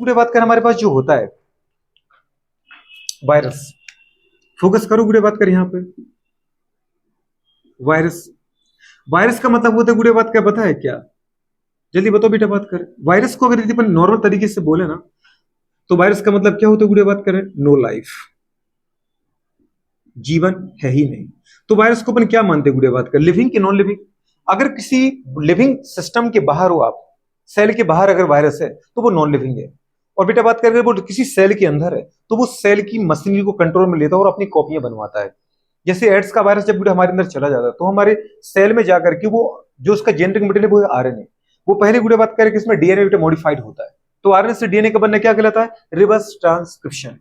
गुड़े बात कर हमारे पास जो होता है वायरस, फोकस करो गुड़े बात कर यहाँ पे। वायरस, वायरस का मतलब होता है गुड़े बात क्या पता है क्या? जल्दी बताओ बेटा बात कर। वायरस को अगर यदि अपन नॉर्मल तरीके से बोले ना तो वायरस का मतलब क्या होता है गुड़े बात करें? नो लाइफ, जीवन है ही नहीं। तो वायरस को अपन क्या मानते हैं गुड़े बात कर? लिविंग कि नॉन लिविंग? अगर किसी लिविंग सिस्टम के बाहर हो आप, सेल के बाहर अगर वायरस है तो वो नॉन लिविंग है। और बेटा बात करें वो किसी सेल के अंदर है तो वो सेल की मशीनरी को कंट्रोल में लेता है और अपनी कॉपियां बनवाता है। जैसे एड्स का वायरस जब हमारे अंदर चला जाता है तो हमारे सेल में जाकर के वो जो उसका जेनेटिक मटेरियल है वो आरएनए, वो पहले गुड़े बात करें कि इसमें डीएनए मॉडिफाइड होता है। तो आरएनए से डीएनए का बनना क्या कहलाता है? Reverse transcription.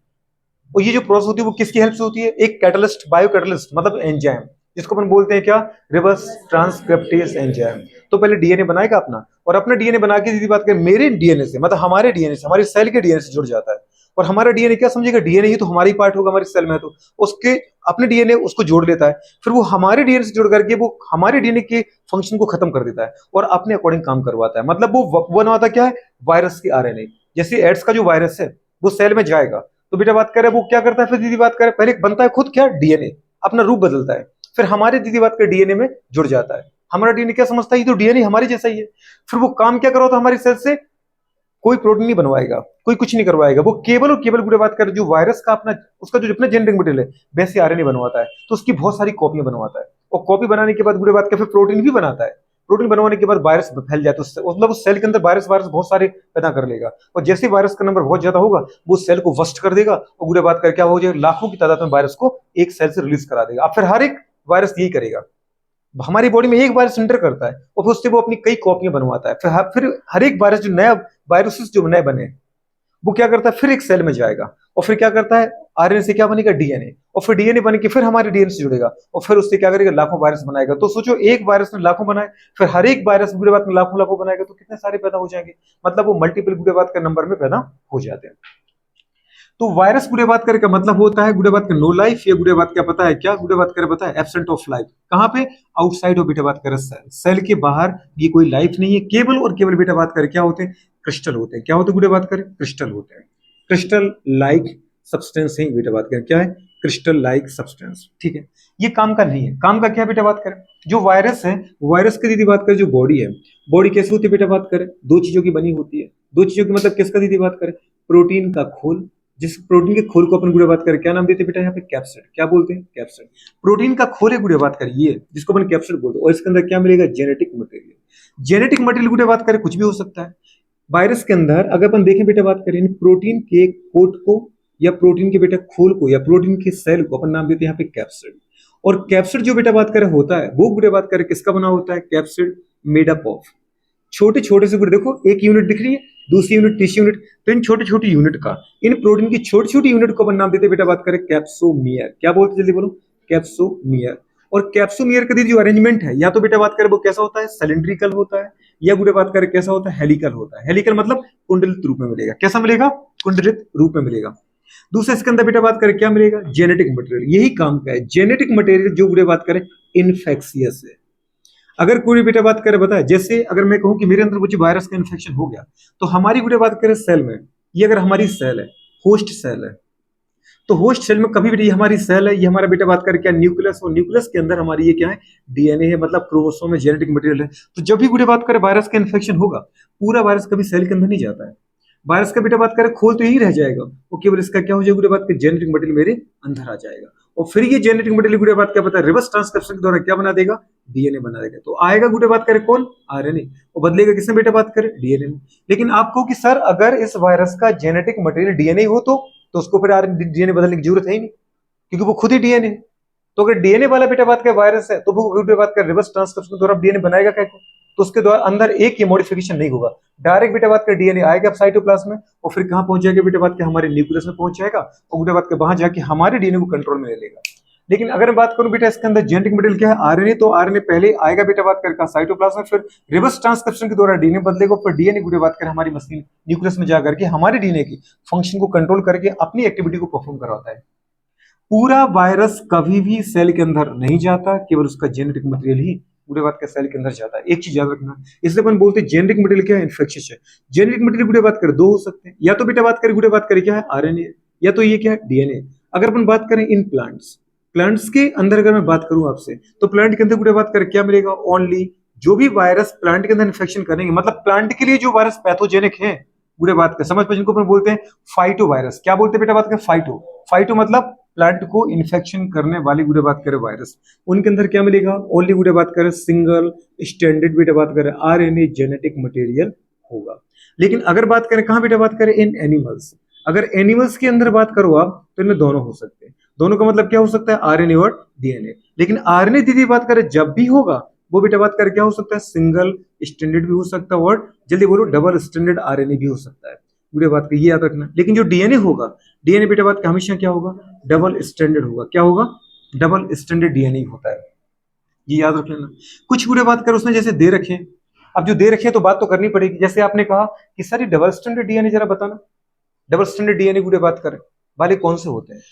और ये जो प्रोसेस होती है वो किसकी हेल्प से होती है? एक कैटलिस्ट, बायो कैटलिस्ट मतलब एंजाइम, जिसको अपन बोलते हैं क्या? Reverse transcriptase enzyme. तो पहले डीएनए बनाएगा अपना, और अपना डीएनए बना के यदि बात करें मेरे डीएनए से, मतलब हमारे डीएनए से, हमारे सेल के डीएनए से जुड़ जाता है। और हमारा डीएनए क्या समझेगा? डीएनए ही तो हमारा ही पार्ट होगा हमारे सेल में, तो उसके अपने डीएनए उसको जोड़ लेता है। फिर वो हमारे डीएनए से जुड़ करके वो हमारे डीएनए के फंक्शन को खत्म कर देता है और अपने अकॉर्डिंग काम करवाता है। मतलब वो बनवाता क्या है? वायरस की आरएनए। जैसे एड्स का जो वायरस है वो सेल में जाएगा तो बेटा बात करें वो क्या करता है? फिर दीदी बात करें पहले बनता है खुद क्या? डीएनए, अपना रूप बदलता है। फिर हमारे दीदी बात करें डीएनए में जुड़ जाता है। हमारा डीएनए क्या समझता है? ये तो डीएनए हमारे जैसा ही है। फिर वो काम क्या करवाता है हमारी सेल से? कोई प्रोटीन नहीं बनवाएगा, कोई कुछ नहीं करवाएगा, वो केवल और केवल गुड़े बात कर जो वायरस का अपना उसका जो अपना जेनेटिक मटेरियल है वैसे आरएनए बनवाता है। तो उसकी बहुत सारी कॉपियां बनवाता है और कॉपी बनाने के बाद गुड़े बात कर फिर प्रोटीन भी बनाता है। प्रोटीन बनवाने के बाद वायरस फैल जाता है उससे, मतलब उस सेल के अंदर वायरस वायरस बहुत सारे पैदा कर लेगा। और जैसे वायरस का नंबर बहुत ज्यादा होगा वो सेल को वस्ट कर देगा और गुड़े बात कर क्या हो जाएगा? लाखों की तादाद में वायरस को एक सेल से रिलीज करा देगा। अब फिर हर एक वायरस यही करेगा, हमारी बॉडी में एक वायरस एंटर करता है और फिर उससे वो अपनी कई कॉपियां बनवाता है। फिर हर एक वायरस जो नया वायरसेस जो नए बने वो क्या करता है? फिर एक सेल में जाएगा और फिर क्या करता है? आरएनए से क्या बनेगा? डीएनए। और फिर डीएनए बन के फिर हमारे डीएनए से जुड़ेगा और फिर उससे क्या करेगा? लाखों वायरस बनाएगा। तो सोचो एक वायरस ने लाखों बनाए, फिर हर एक वायरस बुरे बात में लाखों लाखों बनाएगा तो कितने सारे पैदा हो जाएंगे? मतलब वो मल्टीपल बुरे बात का नंबर में पैदा हो जाते हैं। तो वायरस गुड़े बात करे का मतलब होता है गुड़े बात का नो लाइफ, या गुड़े बात क्या पता है क्या? गुड़े बात करे पता है? Absent of life. कहाँ पे? आउटसाइड ऑफ बेटा बात करे सेल, सेल के बाहर ये कोई लाइफ नहीं है। केवल और केवल बेटा बात करे क्या होते हैं? क्रिस्टल होते हैं। क्या होते हैं गुड़े बात करे? क्रिस्टल होते हैं। क्रिस्टल लाइक सब्सटेंस है बेटा बात करें, क्या है? Crystal like substance. ठीक है, ये काम का नहीं है। काम का क्या बेटा बात करें? जो वायरस है, वायरस की दीदी बात करें जो बॉडी है, बॉडी कैसे होती है बेटा बात करें? दो चीजों की बनी होती है। दो चीजों की मतलब किसका दीदी बात करें? प्रोटीन का खोल, जिस प्रोटीन के खोल को अपन गुड़े बात करें क्या नाम देते हैं बेटा? यहाँ पे कैप्सिड। क्या बोलते हैं? कैप्सिड। प्रोटीन का खोल है गुड़े बात करें ये, जिसको अपन कैप्सिड बोलते हैं। और इसके अंदर क्या मिलेगा? Genetic material. जेनेटिक मटेरियल गुड़े बात करें कुछ भी हो सकता है। वायरस के अंदर अगर अपन देखें बेटा बात करें प्रोटीन के कोट को या प्रोटीन के बेटा खोल को या प्रोटीन के सेल को अपन नाम देते हैं यहाँ पे कैप्सिड। और कैप्सिड जो बेटा बात करें होता है वो गुड़े बात करें किसका बना होता है? कैप्सिड मेड अप ऑफ छोटे छोटे से गुड़े, देखो एक यूनिट दिख रही है, दूसरी यूनिट, तीसरी यूनिट, तो इन छोटे छोटे यूनिट का, इन प्रोटीन की छोटी छोटी यूनिट को अपन नाम देते हैं बेटा बात करें कैप्सोमियर। क्या बोलते हैं जल्दी बोलो? कैप्सोमियर। और कैप्सोमियर का जो अरेंजमेंट है या तो बेटा बात करें वो कैसा होता है? सिलिंड्रिकल होता है, या गुड़े बात करें कैसा होता है? हेलिकल होता है। हेलिकल मतलब कुंडलित रूप में मिलेगा। कैसा मिलेगा? कुंडलित रूप में मिलेगा। दूसरा इसके अंदर बेटा बात करें क्या मिलेगा? Genetic material. यही काम का है जेनेटिक मटेरियल जो गुड़े बात करें इनफेक्शियस है। अगर कोई बेटा बात करे बताए, जैसे अगर मैं कहूं कि मेरे अंदर कुछ वायरस का इन्फेक्शन हो गया तो हमारी बेटा बात करें सेल में, ये अगर हमारी सेल है, होस्ट सेल है, तो होस्ट सेल में कभी भी ये हमारी सेल है, ये हमारा बेटा बात करें क्या? न्यूक्लियस। और न्यूक्लियस के अंदर हमारी ये क्या है? डीएनए है, मतलब क्रोमोसोम में जेनेटिक मटेरियल है। तो जब भी बेटा बात करें वायरस का इन्फेक्शन होगा, पूरा वायरस कभी सेल के अंदर नहीं जाता है। वायरस का बेटा बात करें खोल तो यही रह जाएगा, वो केवल इसका क्या हो जाएगा? बात करें जेनेटिक मटेरियल मेरे अंदर आ जाएगा और फिर ये जेनेटिक मटेरियल गुड़े बात क्या पता है? रिवर्स ट्रांसक्रिप्शन के द्वारा क्या बना देगा? डीएनए बना देगा। तो आएगा गुड़े बात करें कौन? आरएनए। और बदलेगा किसमें बेटा बात करें? डीएनए में। लेकिन आपको कि सर अगर इस वायरस का जेनेटिक मटेरियल डीएनए हो तो उसको फिर आरएनए डीएनए बदलने की जरूरत है ही नहीं, क्योंकि वो खुद ही डीएनए है। तो अगर डीएनए वाला बेटा बात का वायरस है तो वो बेटा बात का रिवर्स ट्रांसक्रिप्शन के द्वारा डीएनए बनाएगा क्या? तो उसके द्वारा अंदर एक ही मॉडिफिकेशन नहीं होगा, डायरेक्ट बेटा बात का डीएनए आएगा साइटोप्लाज्म में और फिर कहां पहुंच जाएगा बेटा बात के? हमारे न्यूक्लियस में पहुंच जाएगा और बेटा बात के वहां जाके हमारे डीएनए को कंट्रोल में ले लेगा। लेकिन अगर मैं बात करूं बेटा इसके अंदर जेनेटिक मटेरियल क्या है? आरएनए। तो आरएनए पहले आएगा बेटा बात कर साइटोप्लाज्म में, फिर रिवर्स ट्रांसक्रिप्शन के द्वारा डीएनए बदलेगा, फिर डीएनए बेटा बात कर हमारी मशीन न्यूक्लियस में जाकर के हमारे डीएनए की फंक्शन को कंट्रोल करके अपनी एक्टिविटी को परफॉर्म करवाता है। पूरा वायरस कभी भी सेल के अंदर नहीं जाता, केवल उसका जेनेटिक मटेरियल ही गुड़े बात कर सेल के अंदर जाता है। एक चीज याद रखना, इसलिए अपन बोलते हैं जेनेरिक मटेरियल क्या है, इन्फेक्शियस है। जेनेरिक मटेरियल गुड़े बात करें दो हो सकते हैं, या तो बेटा बात करें गुड़े बात करें क्या है आरएनए, या तो ये क्या है डीएनए। अगर अपन बात करें इन प्लांट्स, प्लांट्स के अंदर अगर मैं बात करूं आपसे, तो प्लांट के अंदर गुड़े बात करें क्या मिलेगा, ओनली जो भी वायरस प्लांट के अंदर इन्फेक्शन करेंगे, मतलब प्लांट के लिए जो वायरस पैथोजेनिक है गुड़े बात कर समझ पर, जिनको अपन बोलते हैं फाइटो वायरस। क्या बोलते हैं बेटा बात करें फाइटो, फाइटो मतलब प्लांट को इन्फेक्शन करने वाली गुड़े बात करें वायरस, उनके अंदर क्या मिलेगा, ओनली गुड़े बात करें सिंगल स्टैंडर्ड बेटा बात करें आरएनए जेनेटिक मटेरियल होगा। लेकिन अगर बात करें कहां बेटा बात करें इन एनिमल्स, अगर एनिमल्स के अंदर बात करो आप तो इनमें दोनों हो सकते हैं। दोनों का मतलब क्या हो सकता है, आरएनए और डीएनए। लेकिन आरएनए दीदी बात करें जब भी होगा वो बेटा बात करें क्या हो सकता है, सिंगल स्टैंडर्ड भी हो सकता है और जल्दी बोलो डबल स्टैंडर्ड आरएनए भी हो सकता है। बुरे बात का ये याद रखना। लेकिन जो डीएनए होगा, डीएनए बेटा बात का हमेशा क्या होगा, डबल स्टैंडर्ड होगा। क्या होगा, डबल स्टैंडर्ड डीएनए होता है, ये याद रख लेना। कुछ बुरे बात कर उसने जैसे दे रखे, अब जो दे रखे तो बात तो करनी पड़ेगी। जैसे आपने कहा कि सर ये डबल स्टैंडर्ड डीएनए जरा बताना, डबल स्टैंडर्ड डीएनए गुड़े बात करें वाले कौन से होते हैं।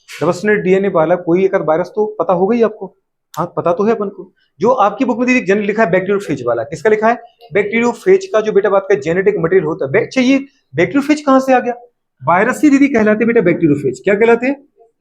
डबल स्टैंडर्ड डीएनए वाला कोई एक वायरस तो पता होगा ही आपको, हाँ पता तो है अपन को। जो आपकी बुक में दीदी जनरल लिखा है बैक्टीरियोफेज वाला, किसका लिखा है, बैक्टीरियोफेज का जो बेटा बात का जेनेटिक मटेरियल होता है। चाहिए बैक्टीरियोफेज कहां से आ गया, वायरस ही दीदी कहलाते बेटा बैक्टीरियोफेज। क्या कहलाते हैं,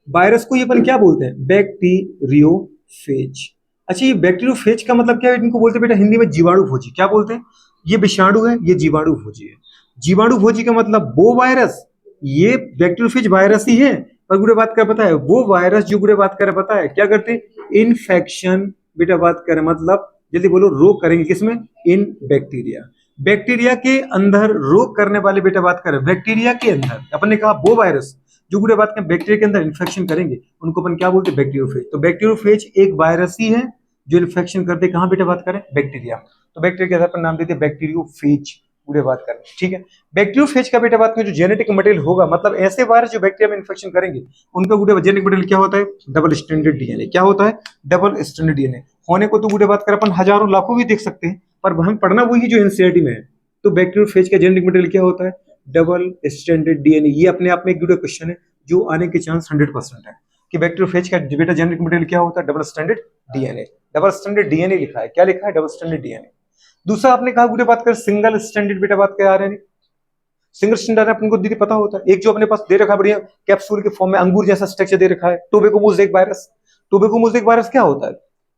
वायरस को ये अपन क्या बोलते हैं, बैक्टीरियोफेज। अच्छा ये बैक्टीरियोफेज का मतलब क्या है, इनको बोलते हैं बेटा हिंदी में जीवाणु भोजी। क्या बोलते हैं, ये विषाणु है, ये जीवाणु भोजी है। जीवाणु भोजी का मतलब वो वायरस, ये बैक्टीरियोफेज वायरस ही है, पर गुड़े बात कर पता है वो वायरस जो गुड़े बात कर पता है क्या करते हैं, इन्फेक्शन बेटा बात करें मतलब जल्दी बोलो रोग करेंगे किसमें, इन बैक्टीरिया। बैक्टीरिया के अंदर रोग करने वाले बेटा बात करें, बैक्टीरिया के अंदर अपन ने कहा वो वायरस जो गुड़े बात करें बैक्टीरिया के अंदर इन्फेक्शन करेंगे उनको अपन क्या बोलते हैं, बैक्टीरियोफेज। तो बैक्टीरियोफेज एक वायरस ही है जो इन्फेक्शन करते कहां बेटा बात करें, बैक्टीरिया। तो बैक्टीरिया के आधार पर नाम देते हैं बैक्टीरियोफेज गुड़े बात करें, ठीक है। बैक्टीरियोफेज का बेटा बात करें जो जेनेटिक मटेरियल होगा, मतलब ऐसे वायरस जो बैक्टीरिया में इन्फेक्शन करेंगे उनका गुड़े जेनेटिक मटेरियल क्या होता है, डबल स्टैंडर्ड डीएनए। क्या होता है, डबल स्टैंडर्ड डीएनए। होने को तो गुड़े बात कर अपन हजारों लाखों भी देख सकते हैं, पर हम पढ़ना वही जो एनसीईआरटी में है। तो बैक्टीरियोफेज का जेनेटिक मटेरियल क्या होता है, डबल स्टैंडर्ड डीएनए। ये अपने आप में एक क्वेश्चन है जो आने के चांस 100% है कि बैक्टीरियोफेज का बेटा जेनेटिक मटेरियल क्या होता है, double standard DNA. Double standard DNA लिखा है, क्या लिखा है, डबल स्टैंडर्ड डीएनए। दूसरा आपने कहा गुड़े बात कर सिंगल स्टैंडर्ड बेटा बात कर आरएनए। सिंगल स्टैंडर्ड अपन को दीदी पता होता है, एक जो अपने पास दे रखा है बढ़िया कैप्सूल के फॉर्म में अंगूर जैसा स्ट्रक्चर दे रखा है, tobacco mosaic virus. Tobacco mosaic virus क्या होता है,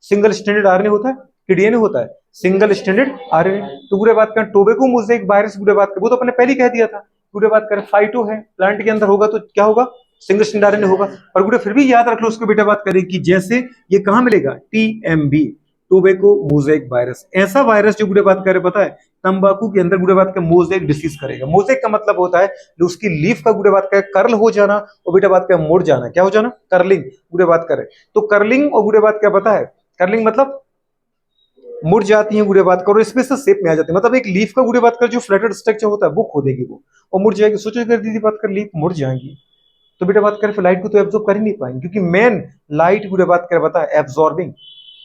सिंगल स्टैंडर्ड आरएनए होता है कि डीएनए होता है, सिंगल स्टैंडर्ड आरएनए। तो गुड़े बात कर टोबैको मोज़ेक वायरस गुड़े बात कर वो तो अपने पहले कह दिया था। गुड़े बात कर फाइटो है, प्लांट के अंदर होगा तो क्या होगा, सिंगल स्टैंडर्ड आरएनए होगा। पर गुड़े फिर भी याद रख लो उसको बेटा बात करें कि जैसे ये कहां मिलेगा, टीएमबी टोबैको मोज़ेक वायरस। ऐसा वायरस जो गुड़े बात करे पता है तंबाकू के अंदर गुड़े बात का मोज़ेक डिसीज करेगा। मोज़ेक का मतलब होता है जो उसकी लीफ का गुड़े बात का कर्ल हो जाना और बेटा बात का मुड़ जाना। क्या हो जाना, कर्लिंग गुड़े बात करे। तो कर्लिंग और गुड़े बात क्या पता है, कर्लिंग मतलब मुड़ जाती है गुड़े बात करो, इसमें से शेप में आ जाती है। मतलब एक लीफ का गुड़े बात कर जो फ्लैटेड स्ट्रक्चर होता है वो खो देगी वो और मुड़ जाएगी। सोचो कर दीदी बात कर लीफ मुड़ जाएंगी तो बेटा बात करें फिर लाइट को तो एब्जॉर्ब कर ही नहीं पाएंगे, क्योंकि मेन लाइट गुड़े बात कर पता है एब्जॉर्बिंग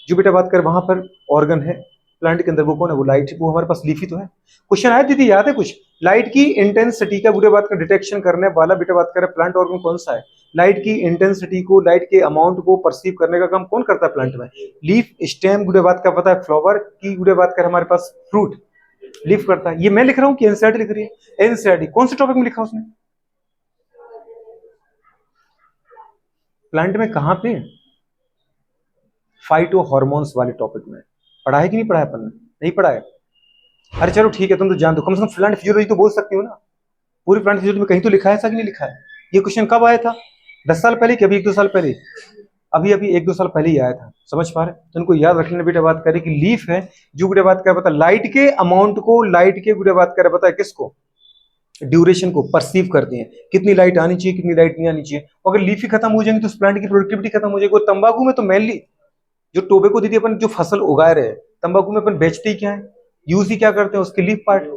जो बेटा बात कर वहां पर ऑर्गन है प्लांट के अंदर, वो कौन है, वो लाइट। वो हमारे पास लीफ ही तो है। क्वेश्चन आया दीदी याद है कुछ, लाइट की इंटेंसिटी का गुड़े बात का डिटेक्शन करने वाला बेटा बात करें प्लांट ऑर्गन कौन सा है, लाइट की इंटेंसिटी को, लाइट के अमाउंट को परसीव करने का काम कौन करता है प्लांट में, लीफ। स्टेम गुड़े बात का पता है फ्लावर की गुड़े बात कर हमारे पास फ्रूट, लीफ करता है। ये मैं लिख रहा हूँ कि एनसीईआरटी लिख रही है, एनसीईआरटी कौन से टॉपिक में लिखा उसने, प्लांट में कहां पे, फाइटो हार्मोन्स वाले टॉपिक में पढ़ा है कि नहीं पढ़ा है अपन ने, नहीं पढ़ा है। अरे चलो ठीक है तुम तो जान दो, कम से कम प्लांट फिजियोलॉजी तो बोल सकती हो ना, पूरी प्लांट फिजियोलॉजी में कहीं तो लिखा है ऐसा कि नहीं लिखा है। ये क्वेश्चन कब आया था, 10 साल पहले कि अभी 1-2 साल पहले, अभी अभी 1-2 साल पहले ही आया था, समझ पा रहे। तो इनको याद रख लेना बेटा बात करें कि लीफ है जो गुड़े बात कर पता लाइट के अमाउंट को, लाइट के गुड़े बात कर पता है किसको, ड्यूरेशन को परसीव करती हैं, कितनी लाइट आनी चाहिए कितनी लाइट नहीं आनी चाहिए। अगर लीफ ही खत्म हो जाएंगी तो उस प्लांट की प्रोडक्टिविटी खत्म हो जाएगी। और तंबाकू में तो मेनली जो टोबैको दीदी अपन जो फसल उगा रहे हैं, तंबाकू में अपन बेचते ही क्या है, यूज ही क्या करते हैं, उसके लीफ पार्ट,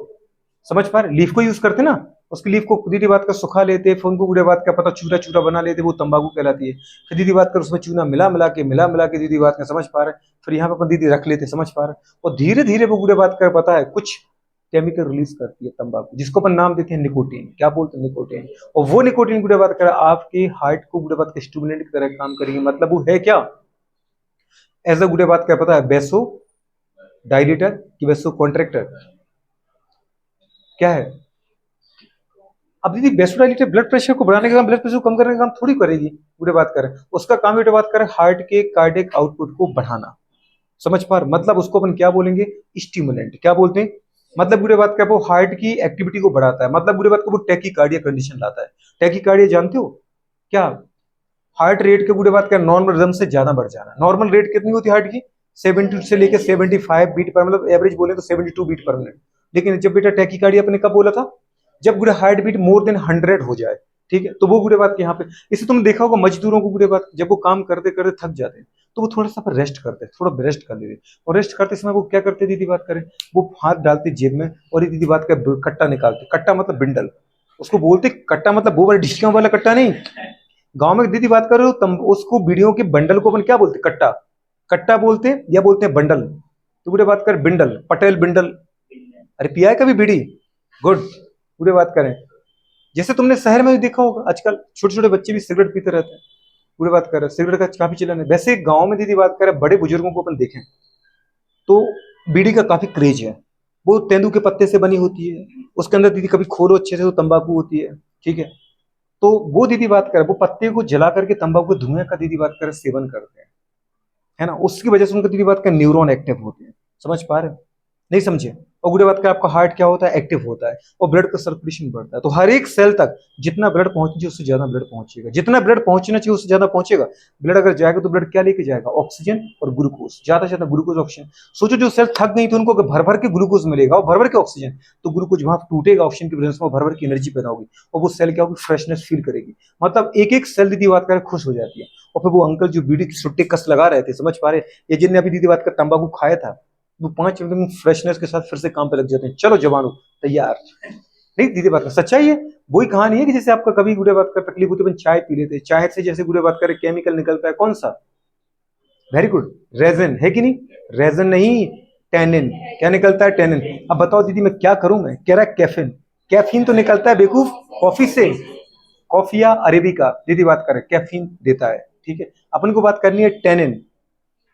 समझ पा रहे, लीफ को यूज करते ना, उसकी लीफ को दीदी बात का सुखा लेते, फिर उनको गुड़े बात का पता चूरा चूरा बना लेते, वो तंबाकू कहलाती है। फिर दीदी बात कर उसमें चूना मिला मिला के दीदी बात का समझ पा रहे, फिर यहाँ पे अपन दीदी रख लेते, समझ पा रहे। और धीरे धीरे वो गुड़े बात कर पता है कुछ केमिकल रिलीज करती है तंबाकू, जिसको अपन नाम देते हैं निकोटीन। क्या बोलते हैं, निकोटीन। और वो निकोटीन गुड़े बात कर आपके हार्ट को गुड़े बात के स्टिमुलेंट की तरह काम करेगी। मतलब वो है क्या, एज अ गुड़े बात क्या पता है, बेसो डायलेटर कि वैसो कॉन्ट्रैक्टर, क्या है? अब दीदी वेसोडाइलेटर ब्लड प्रेशर को बढ़ाने का काम, ब्लड प्रेशर को कम करने का काम थोड़ी करेगी। पूरे बात करें उसका काम, बेटे बात करें हार्ट के कार्डियक आउटपुट को बढ़ाना। समझ पा रहे? मतलब उसको अपन क्या बोलेंगे? स्टिमुलेंट। क्या बोलते हैं? मतलब बुरे बात क्या, वो हार्ट की एक्टिविटी को बढ़ाता है। मतलब बुरे बात को वो टैकीकार्डिया कंडीशन लाता है। टैकीकार्डिया जानते हो क्या? हार्ट रेट के बुरे बात क्या, नॉर्मल रिदम से ज्यादा बढ़ जाना। नॉर्मल रेट कितनी होती है हार्ट की? 70 से लेकर 75 बीट पर, मतलब एवरेज बोले तो 72 बीट पर मिनट। लेकिन जब बेटा टैकीकार्डिया अपने कब बोला था? जब बुरे हार्ट बीट मोर देन 100 हो जाए। ठीक है, तो वो बुरे बात के यहाँ पे, इसे तुमने देखा होगा मजदूरों को बुरे बात, जब वो काम करते करते थक जाते हैं तो वो थोड़ा सा रेस्ट करते हैं, थोड़ा रेस्ट कर लेते। और रेस्ट करते समय वो क्या करते दीदी बात करें, वो हाथ डालते जेब में और ये दीदी बात कर कट्टा निकालते। कट्टा मतलब बिंडल, उसको बोलते कट्टा, मतलब वो वाला डिस्कियों वाला कट्टा नहीं। गांव में दीदी बात कर रहे हो तम उसको बीड़ियों के बंडल को अपन क्या बोलते? कट्टा। कट्टा बोलते हैं या बोलते हैं बंडल? तो बुरे बात कर बिंडल, पटेल बिंडल। अरे पिया है कभी बीड़ी? गुड। बुरे बात करें जैसे तुमने शहर में भी देखा होगा आजकल छोटे छोटे बच्चे भी सिगरेट पीते रहते हैं। पूरी बात कर रहे हैं सिगरेट का काफी चलन है। वैसे गांव में दीदी बात करें बड़े बुजुर्गों को अपन देखें तो बीड़ी का काफी क्रेज है। वो तेंदू के पत्ते से बनी होती है, उसके अंदर दीदी कभी खोलो अच्छे से तो तंबाकू होती है। ठीक है, तो वो दीदी बात करें वो पत्ते को जला करके तंबाकू के धुएं का दीदी बात करें सेवन करते हैं, है ना। उसकी वजह से उनका दीदी बात का न्यूरॉन एक्टिव होते हैं। समझ पा रहे हो? नहीं समझे? और बुरे बात का आपका हार्ट क्या होता है? एक्टिव होता है और ब्लड का सर्कुलेशन बढ़ता है। तो हर एक सेल तक जितना ब्लड पहुंचना चाहिए उससे ज्यादा ब्लड पहुंचेगा, जितना ब्लड पहुंचना चाहिए उससे ज्यादा पहुंचेगा। ब्लड अगर जाएगा तो ब्लड क्या लेके जाएगा? ऑक्सीजन और ग्लूकोज, ज्यादा से ज्यादा ग्लूकोज ऑक्सीजन। सोचो जो सेल थक गई थी उनको भर भर के ग्लूकोज मिलेगा और भर भर के ऑक्सीजन, तो ग्लूकोज वहां टूटेगा ऑक्सीजन की वजह से, भर भर की एनर्जी पैदा होगी और वो सेल क्या होगी? फ्रेशनेस फील करेगी। मतलब एक एक सेल दीदी बात कर खुश हो जाती है। और फिर वो अंकल जो बीड़ी की सुट्टे कस लगा रहे थे, समझ पा रहे, ये जिनने अभी दीदी बात कर तंबाकू खाया था, वो 5 मिनट में फ्रेशनेस के साथ फिर से काम पे लग जाते हैं। चलो जवानों तैयार। नहीं दीदी बात कर सच्चाई है। वही कहानी है कि जैसे आपका कभी गुड़े बात कर तकलीफ होती है, अपन चाय पी लेते हैं, चाय से जैसे गुड़े बात कर केमिकल निकलता है, कौन सा? वेरी गुड, रेजन है कि नहीं? रेजन नहीं, टेनिन। क्या निकलता है? टेनिन। अब बताओ दीदी मैं क्या करूं? मैं कह रहा कैफीन। कैफीन तो निकलता है बेवकूफ कॉफी से, कॉफी या अरेबिका दीदी बात करें कैफीन देता है। ठीक है, अपन को बात करनी है टेनिन,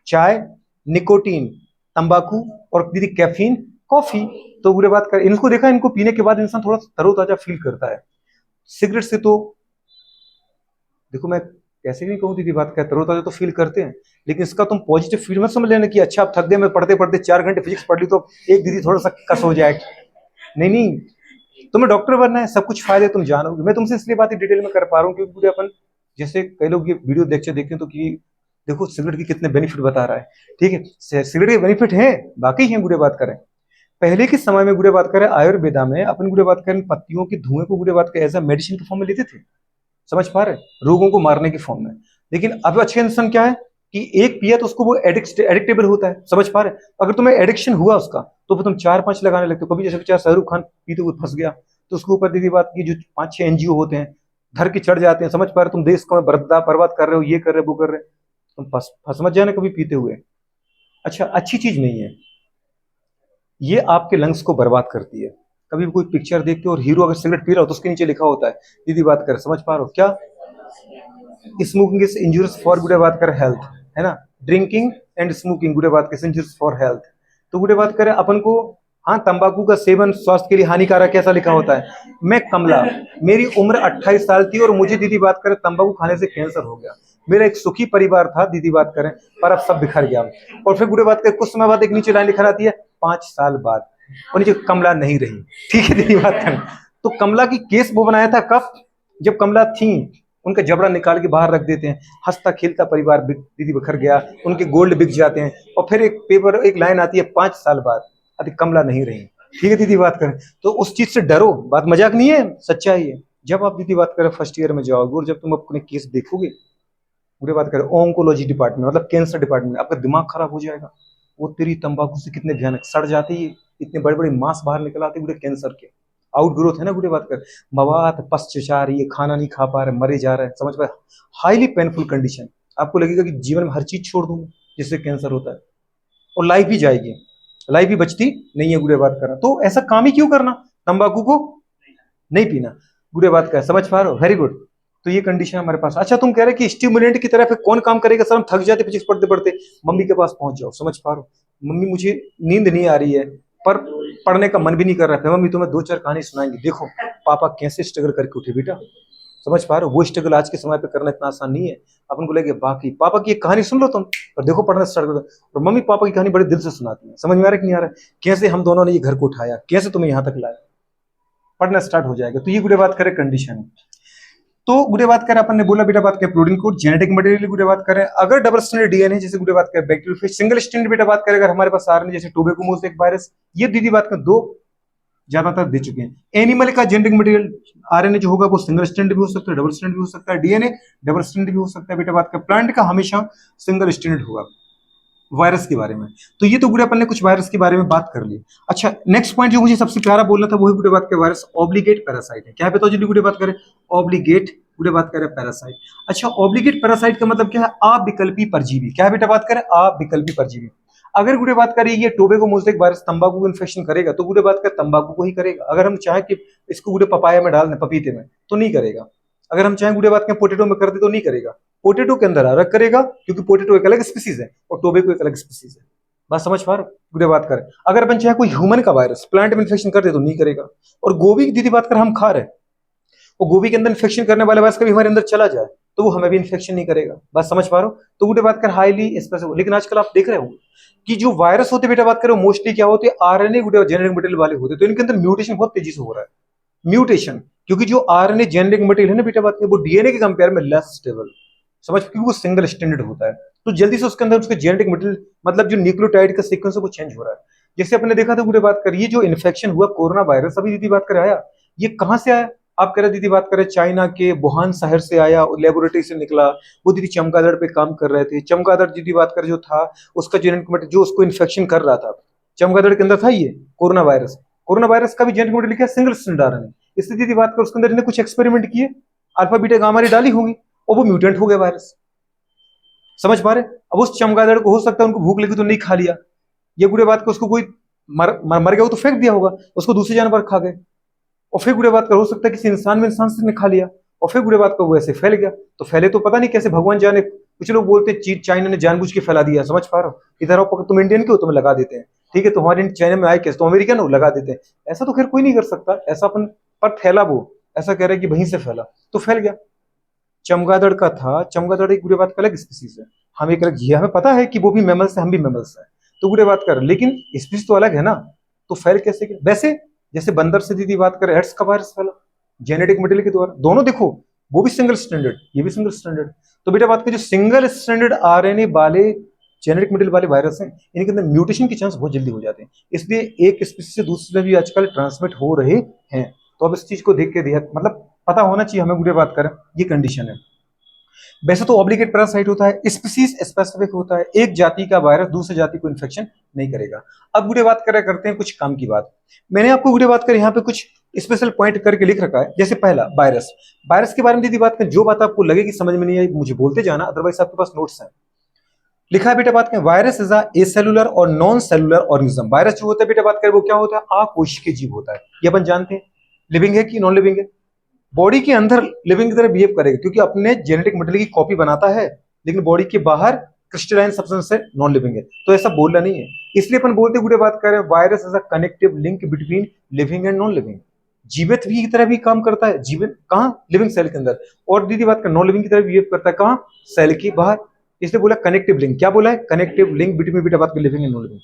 चाय, निकोटीन, तंबाकू और दीदी कैफीन, कॉफी। तो बुरे बात कर इनको देखा, इनको पीने के बाद इंसान थोड़ा तरोताजा फील करता है। सिगरेट से तो देखो मैं कैसे नहीं कहूँ दीदी बात कर, तरोताजा तो फील करते हैं, लेकिन इसका तुम पॉजिटिव फील मत समझ लेना कि अच्छा आप थक गए, मैं पढ़ते पढ़ते 4 घंटे फिजिक्स पढ़ ली तो एक दीदी थोड़ा सा कस हो जाए। नहीं नहीं, तुम्हें डॉक्टर बनना है, सब कुछ फायदे तुम जानोगे। मैं तुमसे इसलिए बात डिटेल में कर पा रहा हूँ क्योंकि पूरे अपन जैसे कई लोग ये वीडियो देखते देखते तो कि देखो सिगरेट के कितने बेनिफिट बता रहा है। ठीक है, सिगरेट के बेनिफिट हैं, बाकी हैं। बुरे बात करें पहले के समय में, बुरे बात करें आयुर्वेदा में अपन बुरे बात करें पत्तियों के धुएं को बुरे बात करें एज अ मेडिसिन के फॉर्म में लेते थे। समझ पा रहे, रोगों को मारने की फॉर्म में। लेकिन अब अच्छे इंसान क्या है कि एक पिया तो उसको वो एडिक्टेबल होता है। समझ पा रहे, अगर तुम्हें एडिक्शन हुआ उसका तो फिर तुम 4-5 लगाने लगते हो। कभी जैसे बेचारा शाहरुख खान पीते हुए फंस गया तो उसके ऊपर दीदी बात की जो 5-6 एनजीओ होते हैं धर के चढ़ जाते हैं। समझ पा रहे, तुम देश को बर्बाद कर रहे हो, ये कर रहे हो, वो कर रहे हो, तुम फंस मत जाना कभी पीते हुए। अच्छा, अच्छी चीज नहीं है ये, आपके लंग्स को बर्बाद करती है। कभी भी कोई पिक्चर देखते हो और हीरो अगर सिगरेट पी रहा हो तो उसके नीचे लिखा होता है दीदी बात कर, समझ पा रहे हो क्या? Smoking is injurious for good बात कर हेल्थ, है ना। ड्रिंकिंग एंड स्मोकिंग गुड बात कर इंजूरियस फॉर हेल्थ। तो गुड बात करें अपन को, हाँ तंबाकू का सेवन स्वास्थ्य के लिए हानिकारक कैसा लिखा होता है? मैं कमला, मेरी उम्र 28 साल थी और मुझे दीदी बात करें तंबाकू खाने से कैंसर हो गया। मेरा एक सुखी परिवार था दीदी बात करें, पर अब सब बिखर गया। और फिर बुरे बात करें कुछ समय बाद एक नीचे लाइन लिखा आती है 5 साल बाद, और नीचे कमला नहीं रही। ठीक है दीदी बात करें, तो कमला की केस वो बनाया था कब? जब कमला थी, उनका जबड़ा निकाल के बाहर रख देते हैं, हंसता खेलता परिवार दीदी बिखर गया, उनके गोल्ड बिक जाते हैं। और फिर एक पेपर एक लाइन आती है 5 साल बाद अभी कमला नहीं रही। ठीक है दीदी बात करें, तो उस चीज से डरो, बात मजाक नहीं है, सच्चाई है। जब आप दीदी बात करें फर्स्ट ईयर में जाओगे और जब तुम अपने केस देखोगे, पूरी बात करें ऑन्कोलॉजी डिपार्टमेंट मतलब कैंसर डिपार्टमेंट, आपका दिमाग खराब हो जाएगा। वो तेरी तंबाकू से कितने भयानक सड़ जाते ही, इतने बड़े बड़े मांस बाहर निकल आते पूरे कैंसर के, आउट ग्रोथ है ना। बुरी बात कर मवाद पश्चाचार, ये खाना नहीं खा पा रहे, मरे जा रहे हैं। समझ पाए, हाईली पेनफुल कंडीशन। आपको लगेगा कि जीवन में हर चीज छोड़ दूंगा जिससे कैंसर होता है, और लाइफ भी जाएगी, लाइफ भी बचती नहीं है। बुरे बात करना तो ऐसा काम ही क्यों करना, तंबाकू को नहीं पीना। बुरे बात कर, समझ पा रहे हो? Very good. तो ये कंडीशन हमारे पास। अच्छा तुम कह रहे कि स्टिमुलेंट की तरह फिर कौन काम करेगा सर, हम थक जाते फिजिक्स पढ़ते पढ़ते, मम्मी के पास पहुंच जाओ। समझ पा रहे हो? मम्मी मुझे नींद नहीं आ रही है, पर पढ़ने का मन भी नहीं कर रहा है, मम्मी तुम्हें दो चार कहानी सुनाएंगे, देखो पापा कैसे स्ट्रगल करके उठे बेटा। समझ पा रहे हो? वो स्ट्रगल आज के समय पे करना इतना आसान नहीं है। अपन को लगे बाकी पापा की एक कहानी सुन लो तुम, और देखो पढ़ना स्टार्ट कर दो। और मम्मी पापा की कहानी बड़े दिल से सुनाती है। समझ में आ रहा है कि नहीं आ रहा है? कैसे हम दोनों ने ये घर को उठाया, कैसे तुम्हें यहाँ तक लाया, पढ़ना स्टार्ट हो जाएगा। तो ये गुड़े बात करें कंडीशन। तो गुड़े बात करें, अपन ने बोला बेटा बात करें प्रोटीन कोड, जेनेटिक मटेरियल गुड़े बात करें। अगर डबल स्टैंडर्ड डीएनए जैसे गुड़े बात करें बैक्टीरियल, सिंगल स्टैंडर्ड बेटा बात करें अगर हमारे पास आरएनए जैसे टोबैको एक वायरस, ये दीदी बात करें दो ज्यादातर दे चुके हैं। एनिमल का जेनेटिक मटेरियल आरएनए जो होगा वो सिंगल स्टैंडर्ड भी हो सकता है, डबल स्टैंडर्ड भी हो सकता है, डीएनए डबल स्टैंडर्ड भी हो सकता है बेटा बात करें। प्लांट का हमेशा सिंगल स्टैंडर्ड होगा। वायरस के बारे में तो ये तो गुड़े अपन ने कुछ वायरस के बारे में बात कर ली। अच्छा नेक्स्ट पॉइंट जो मुझे सबसे प्यारा बोलना था वही गुड़े बात करें वायरस ऑब्लिगेट पैरासाइट है। क्या बताओ जल्दी गुड़े बात करें, ऑब्लिगेट गुड़े बात करें पैरासाइट। अच्छा ऑब्लिगेट पैरासाइट का मतलब क्या है? अविकल्पी परजीवी। क्या बेटा बात करें? अविकल्पी परजीवी। अगर गुड़े बात करें ये टोबैको मोज़ेक वायरस तंबाकू को इन्फेक्शन करेगा तो गुड़े बात करें तंबाकू को ही करेगा। अगर हम चाहें कि इसको गुड़े पपाया में डाल दें, पपीते में, तो नहीं करेगा। अगर हम चाहें गुड़े बात करें पोटेटो में कर दे तो नहीं करेगा। पोटेटो के अंदर अलग करेगा क्योंकि पोटेटो एक अलग स्पीसीज है और टोबैको एक अलग स्पीसीज है। बात समझ पा रहे हो? गुड़े बात करें अगर अपन चाहे कोई ह्यूमन का वायरस प्लांट में इन्फेक्शन कर दे तो नहीं करेगा। और गोभी की दीदी बात कर हम खा रहे हैं, वो गोभी के अंदर इन्फेक्शन करने वाला वायरस कभी हमारे अंदर चला जाए तो वो हमें भी इन्फेक्शन नहीं करेगा। बात समझ पा रहे हो? तो गुड़े बात कर हाईली स्पेसिफिक। लेकिन आजकल आप देख रहे हो कि जो वायरस होते बेटा बात करो मोस्टली क्या होते हैं? आरएनए गुड़े जेनेटिक मटेरियल वाले होते हैं। तो इनके अंदर म्यूटेशन बहुत तेजी से हो रहा है। म्यूटेशन क्योंकि जो आरएनए जेनेटिक मटेरियल है ना बेटा बात करें वो डीएनए के कंपेयर में लेस स्टेबल। समझ, क्योंकि वो सिंगल स्टैंडर्ड होता है तो जल्दी से उसके अंदर उसके जेनेटिक मटेरियल मतलब जो न्यूक्लियोटाइड का सीक्वेंस है वो चेंज हो रहा है। जैसे अपने देखा था गुड़े बात कर ये जो इन्फेक्शन हुआ कोरोना वायरस, अभी दीदी बात कर आया, ये कहां से आया? आप कह रहे दीदी बात करें चाइना के वुहान शहर से आया, लेबोरेटरी से निकला। वो दीदी चमगादड़ पे काम कर रहे थे। चमगादड़ दीदी बात कर जो था उसका जेनेटिक मटेरियल जो उसको इन्फेक्शन कर रहा था चमगादड़ के अंदर था ये कोरोना वायरस। कोरोना वायरस का भी जेनेटिक मटेरियल क्या? Single standard RNA. इसलिए दीदी बात कर उसके अंदर इन्हें कुछ एक्सपेरिमेंट किए, अल्फा बीटा गामा रे डाली होंगी और वो म्यूटेंट हो गया वायरस। समझ पा रहे? अब उस चमगादड़ को हो सकता है उनको भूख लगी तो नहीं खा लिया, ये गुड़े बात को उसको कोई मर गया हो तो फेंक दिया होगा, उसको दूसरे जानवर खा गए। और फिर गुड़े बात कर हो सकता है किसी इंसान में इंसान से ने खा लिया और फिर गुड़े बात को वो ऐसे फैल गया। तो फैले तो पता नहीं कैसे, भगवान जाने। कुछ लोग बोलते हैं चाइना ने जानबूझ के फैला दिया। समझ पा रहे हो? इधर आओ तुम इंडियन के हो तुम्हें लगा देते हैं, ठीक है तुम्हारे चाइना में आए कैसे, तो अमेरिकन हो लगा देते हैं। ऐसा तो खैर कोई नहीं कर सकता ऐसा अपन, पर फैला वो ऐसा कह रहे हैं कि वहीं से फैला तो फैल गया। चमगादड़ का था, चमगादड़ एक गुड़े बात का अलग स्पीसीज है, हम एक अलग जी, हमें पता है कि वो भी मैमल्स है हम भी मैमल्स है तो गुड़े बात कर, लेकिन स्पीसीज तो अलग है ना, तो फैल कैसे गया? वैसे जैसे बंदर से दीदी बात करें एड्स का वायरस फैला जेनेटिक मटेरियल के द्वारा। दोनों देखो वो भी सिंगल स्टैंडर्ड ये भी सिंगल स्टैंडर्ड। तो बेटा बात करें जो सिंगल स्टैंडर्ड आरएनए वाले जेनेटिक मटेरियल वाले वायरस हैं इनके अंदर म्यूटेशन के चांस बहुत जल्दी हो जाते हैं, इसलिए एक स्पीसीज से दूसरे में भी आजकल ट्रांसमिट हो रहे हैं। तो अब इस चीज को देख के मतलब पता होना चाहिए हमें गुड़े बात करें, ये कंडीशन है। वैसे तो ऑब्लिगेट पैरासाइट होता है, स्पीसीज स्पेसिफिक होता है, एक जाति का वायरस दूसरी जाति को इन्फेक्शन नहीं करेगा। अब गुड़े बात करें करते हैं कुछ काम की बात। मैंने आपको गुड़े बात करें यहाँ पे कुछ स्पेशल पॉइंट करके लिख रखा है। जैसे पहला वायरस, वायरस के बारे में दीदी बात करें जो बात आपको लगे कि समझ में नहीं आई मुझे बोलते जाना, अदरवाइज आपके पास नोट्स हैं। लिखा है बेटा बात करें वायरस इज ए सेलुलर और नॉन सेलुलर ऑर्गेनिज्म। वायरस जो होता है बेटा बात करें वो क्या होता है? अकोशिकीय जीव होता है। ये अपन जानते हैं। लिविंग है कि नॉन लिविंग है? बॉडी के अंदर लिविंग की तरह बिहेव करेगा क्योंकि अपने जेनेटिक मटेरियल की कॉपी बनाता है, लेकिन बॉडी के बाहर क्रिस्टलाइन सब्सटेंस से नॉन लिविंग है। तो ऐसा बोलना नहीं है, इसलिए अपन बोलते गुड़े बात करें virus is a connective link between living and non living. जीवित भी की तरह भी काम करता है, जीवित कहां? लिविंग सेल के अंदर। और दीदी बात करें नॉन लिविंग की तरह बिहेव करता है कहां? सेल के बाहर। इसलिए बोला कनेक्टिव लिंक। क्या बोला है? कनेक्टिव लिंक बिटवीन बेटा बात करें लिविंग एंड नॉन लिविंग।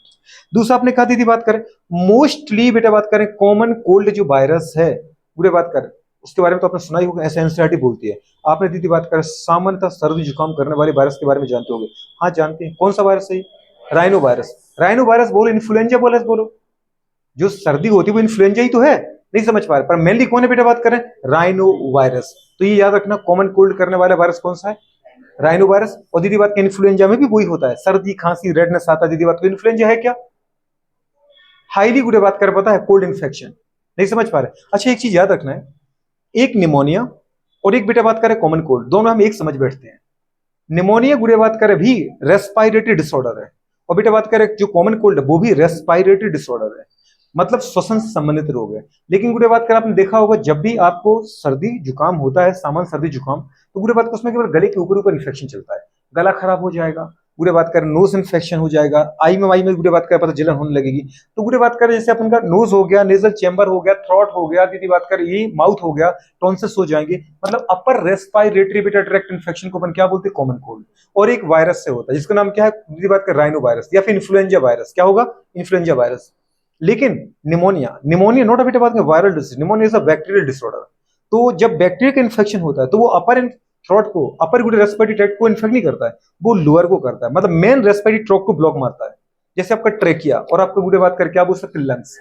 दूसरा आपने कहा दीदी बात करें मोस्टली बेटा बात करें कॉमन कोल्ड जो वायरस है गुड़े बात करें उसके बारे में तो आपने सुना ही होगा, ऐसे एनसीईआरटी बोलती है। आपने दीदी बात करें सामान्यतः सर्दी जुकाम करने वाले वायरस के बारे में जानते होंगे। हाँ जानते हैं। कौन सा वायरस है? Rhino virus. राइनो वायरस बोलो, इन्फ्लुएंजा वायरस बोलो, जो सर्दी होती है वो इन्फ्लुएंजा ही तो है। नहीं समझ पा रहे, पर मेनली कौन है बेटा बात करें? Rhino virus. तो ये याद रखना कॉमन कोल्ड करने वाला वायरस कौन सा है? Rhino virus. और दीदी बात करें इन्फ्लुएंजा में भी वही होता है, सर्दी खांसी रेडनेस आता है। दीदी बात करें इन्फ्लुएंजा है क्या? हाईली गुड़े बात कर पता है कोल्ड इन्फेक्शन। नहीं समझ पा रहे? अच्छा एक चीज याद रखना है, एक निमोनिया और एक बेटा बात करें कॉमन कोल्ड, दोनों हम एक समझ बैठते हैं। निमोनिया गुड़े बात करें भी रेस्पिरेटरी डिसऑर्डर है और बेटा बात करें जो कॉमन कोल्ड है वो भी रेस्पिरेटरी डिसऑर्डर है, मतलब श्वसन से संबंधित रोग है। लेकिन गुड़े बात करें आपने देखा होगा जब भी आपको सर्दी जुकाम होता है, सामान्य सर्दी जुकाम, तो गुड़े बात उसमें केवल गले के ऊपर ऊपर इन्फेक्शन चलता है, गला खराब हो जाएगा, गुड़े बात करें नोज इन्फेक्शन हो जाएगा, आई में गुड़े बात करें पता जलन होने लगेगी। तो गुड़े बात करें जैसे अपन का नोज हो गया, नेजल चैम्बर हो गया, थ्रोट हो गया, दीदी बात करें ये माउथ हो गया, टॉन्सिल्स हो जाएंगे, मतलब अपर रेस्पिरेटरी ट्रैक्ट इन्फेक्शन को अपन क्या बोलते हैं, कॉमन कोल्ड। और एक वायरस से होता है जिसका नाम क्या है, दीदी बात करें राइनो वायरस या फिर इन्फ्लुएंजा वायरस, क्या होगा, इन्फ्लुएंजा वायरस। लेकिन निमोनिया, निमोनिया नॉट अ बात में viral disease, pneumonia is a bacterial disorder. तो जब बैक्टीरिया का इन्फेक्शन होता है तो वो अपर थ्रोट को, अपर रेस्पिरेटरी ट्रैक्ट को इन्फेक्ट नहीं करता है, वो लोअर को करता है, मतलब मेन रेस्पिरेटरी ट्रैक्ट को ब्लॉक मारता है। जैसे आपका ट्रेकिया और आपको गुड़े बात कर क्या बोल सकते हैं, लंग्स।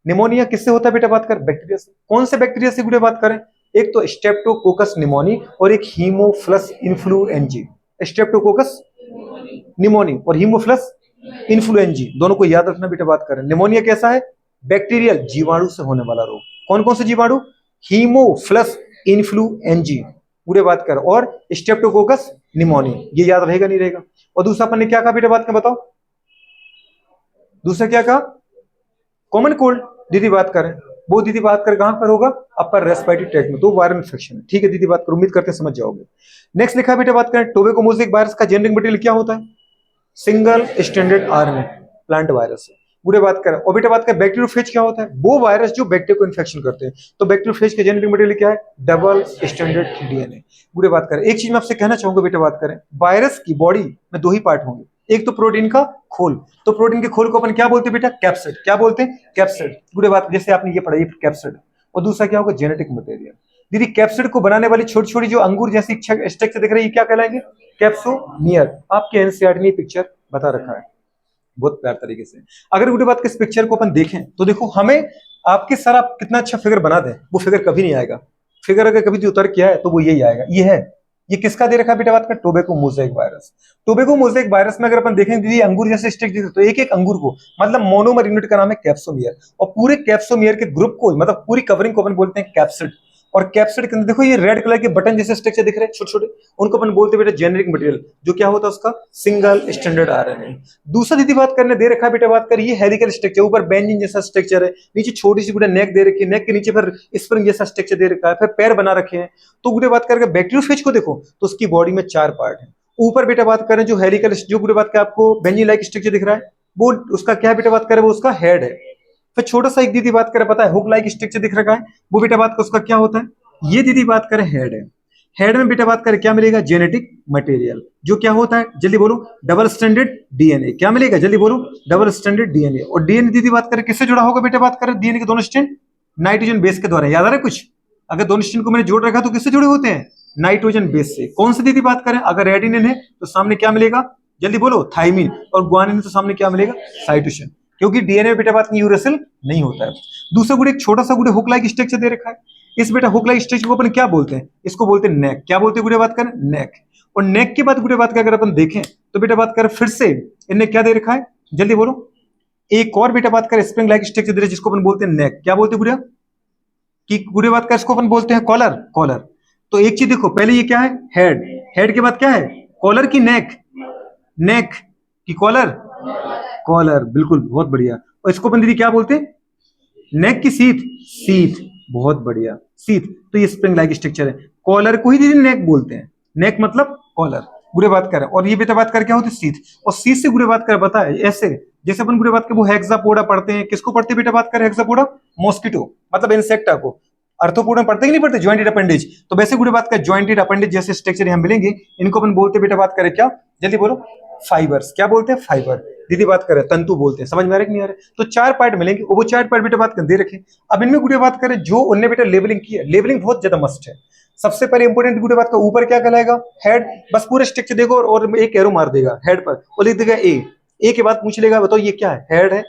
निमोनिया किससे होता है बेटा बात कर, बैक्टीरिया से। कौन से बैक्टीरिया से गुड़े बात करें, एक तो स्ट्रेप्टोकोकस निमोनी और एक हीमोफ्लस इन्फ्लुएंजी। स्ट्रेप्टोकोकस निमोनी और हीमोफ्लस इन्फ्लुएंजी, दोनों को याद रखना बेटा बात करें। निमोनिया कैसा है, बैक्टीरियल जीवाणु से होने वाला रोग। कौन कौन से जीवाणु, हीमोफ्लस इन्फ्लुएंजी पूरे बात कर, और स्ट्रेप्टोकोकस निमोनी, ये याद रहेगा नहीं रहेगा। और दूसरा अपन ने क्या कहा बेटा बात कर बताओ, दूसरा क्या कहा, कॉमन कोल्ड। दीदी बात करें, वो दीदी बात करें कहां पर होगा, अपर रेस्पिरेटरी ट्रैक्ट में, तो वायरल इन्फेक्शन है। ठीक है दीदी बात कर, उम्मीद करते हैं समझ जाओगे। नेक्स्ट लिखा बेटा बात करें, टोबैको मोज़ेक वायरस का जेनेटिक मटेरियल क्या होता है, single standard RNA, plant virus है। बुरे बात करें, और बेटा बात करें बैक्टीरियोफेज क्या होता है, वो वायरस जो बैक्टीरिया को इन्फेक्शन करते हैं। तो बैक्टीरियोफेज के जेनेटिक मटेरियल क्या है, डबल स्टैंडर्ड डीएनए। बुरे बात करें, एक चीज मैं आपसे कहना चाहूंगा बेटा बात करें, वायरस की बॉडी में दो ही पार्ट होंगे, एक तो प्रोटीन का खोल, तो प्रोटीन के खोल को अपन क्या बोलते हैं बेटा, कैप्सिड, क्या बोलते हैं, कैप्सिड। बुरे बात, जैसे आपने ये पढ़ा ये कैप्सिड। और दूसरा क्या होगा, जेनेटिक मटेरियल। दीदी कैप्सिड को बनाने वाली छोटी छोटी जो अंगूर जैसी स्ट्रक्चर दिख रही है, क्या कहलाएंगे, कैप्सोमियर। आपके एनसीईआरटी ने पिक्चर बता रखा है बहुत प्यार तरीके से। अगर गुड बात इस पिक्चर को अपन देखें तो देखो, हमें आपके सर आप कितना अच्छा फिगर बना दें, वो फिगर कभी नहीं आएगा। फिगर अगर कभी उतर किया है तो वो यही आएगा, ये है। ये किसका दे रखा है बेटा बात का, tobacco mosaic virus. Tobacco mosaic virus में अगर अपन देखें दीदी अंगूर जैसे स्टिक दिखे, तो एक एक अंगूर को, मतलब मोनोमर यूनिट का नाम है कैप्सोमियर, और पूरे कैप्सोमियर के ग्रुप को, मतलब पूरी कवरिंग को अपन बोलते हैं कैप्सिड। और कैप्सिड के अंदर देखो ये रेड कलर के बटन जैसे स्ट्रक्चर दिख रहे हैं छोटे छोटे, उनको अपन बोलते हैं बेटा जेनेरिक मटेरियल, जो क्या होता है उसका सिंगल स्टैंडर्ड आरएनए। दूसरा दीदी बात करने दे रखा है बेटा बात कर, ये हेलिकल स्ट्रक्चर, ऊपर बेंजीन जैसा स्ट्रक्चर है, नीचे छोटी सी बेटा नेक दे रखी है, नेक के नीचे फिर स्प्रिंग जैसा स्ट्रक्चर दे रखा है, फिर पैर बना रखे हैं। तो बेटा बात करके बैक्टीरियोफेज को देखो तो उसकी बॉडी में 4 पार्ट है। ऊपर बेटा बात करें जो हेलिकल, जो बेटा बात कर आपको बेंजीन लाइक स्ट्रक्चर दिख रहा है, वो उसका क्या बेटा बात करें, वो उसका हेड है। फिर छोटा सा एक दीदी बात करें, पता है हुक लाइक स्ट्रक्चर दिख रखा है, वो बेटा बात का उसका क्या होता है, ये दीदी बात करें हेड है। हेड में बेटा बात करें क्या मिलेगा, जेनेटिक मटेरियल, जो क्या होता है जल्दी बोलो, डबल स्टैंडर्ड डीएनए। क्या मिलेगा जल्दी बोलो, डबल स्टैंडर्ड डीएनए। और डीएनए दीदी बात करें किससे जुड़ा होगा बेटा बात करें, डीएनए के दोनों स्ट्रैंड नाइट्रोजन बेस के द्वारा, याद आ रहा है कुछ, अगर दोनों स्ट्रैंड को मैंने जोड़ रखा तो किससे जुड़े होते हैं, नाइट्रोजन बेस से। कौन सी दीदी बात करें, अगर एडेनिन है तो सामने क्या मिलेगा, जल्दी बोलो, थाइमिन, और ग्वानिन तो सामने क्या मिलेगा, साइटोसिन, क्योंकि डीएनए बेटा बात यूरेसिल नहीं होता है। दूसरा गुड़ एक छोटा सा गुड़ हुक लाइक स्ट्रक्चर दे रखा है, इस बेटा हुक लाइक स्ट्रक्चर को अपन क्या बोलते हैं, इसको बोलते हैं नेक। क्या बोलते हैं गुड़े बात करें, नेक। और नेक के बाद गुड़े बात का अगर अपन देखें तो बेटा बात करें फिर से इनने क्या दे रखा है, जल्दी बोलो, एक और बेटा बात करें स्प्रिंग लाइक स्ट्रक्चर दे रहा है जिसको अपन बोलते हैं नेक। क्या बोलते हैं गुड़िया, कि गुड़े बात का इसको अपन बोलते हैं कॉलर, कॉलर। तो एक चीज देखो, पहले ये क्या है, हेड, हेड के बाद क्या है, कॉलर की नेक, नेक की कॉलर, कॉलर, बिल्कुल बहुत बढ़िया। और इसको अपन दीदी क्या बोलते हैं, नेक की सीथ, सीथ, बहुत बढ़िया, सीथ। तो ये स्प्रिंग लाइक स्ट्रक्चर है, कॉलर को ही दीदी नेक बोलते हैं, नेक मतलब कॉलर। गुड़े बात कर, और ये बेटा बात कर क्या होती है, सीथ। और सीथ से गुड़े बात कर बता है ऐसे, जैसे अपन गुड़े बात कर वो हेक्सापोडा पढ़ते हैं, किसको पढ़ते हैं बेटा बात कर, हेक्सापोडा, मॉस्किटो मतलब इंसेक्टा को। अर्थोपोडा पढ़ते कि नहीं पढ़ते, ज्वाइंटेड अपेंडेज। तो वैसे गुड़े बात कर ज्वाइंटेड अपेंडेज जैसे स्ट्रक्चर यहाँ मिलेंगे, इनको अपन बोलते बेटा बात करें क्या, जल्दी बोलो, फाइबर्स। क्या बोलते हैं, फाइबर। दीदी बात करें तंतु बोलते हैं, समझ में आ रहा है कि नहीं आ रहा है। तो 4 पार्ट मिलेंगे, वो 4 पार्ट बेटा बात कर दे रखे। अब इनमें गुड़े बात करें जो उनने बेटा लेबलिंग की है, लेबलिंग बहुत ज्यादा मस्ट है। सबसे पहले इंपोर्टेंट गुड़े बात का ऊपर क्या कहलाएगा, हेड, बस पूरे स्ट्रक्चर देखो और एक एरो मार देगा हेड पर और लिख देगा ए के बाद पूछ लेगा बताओ ये क्या है, हेड है,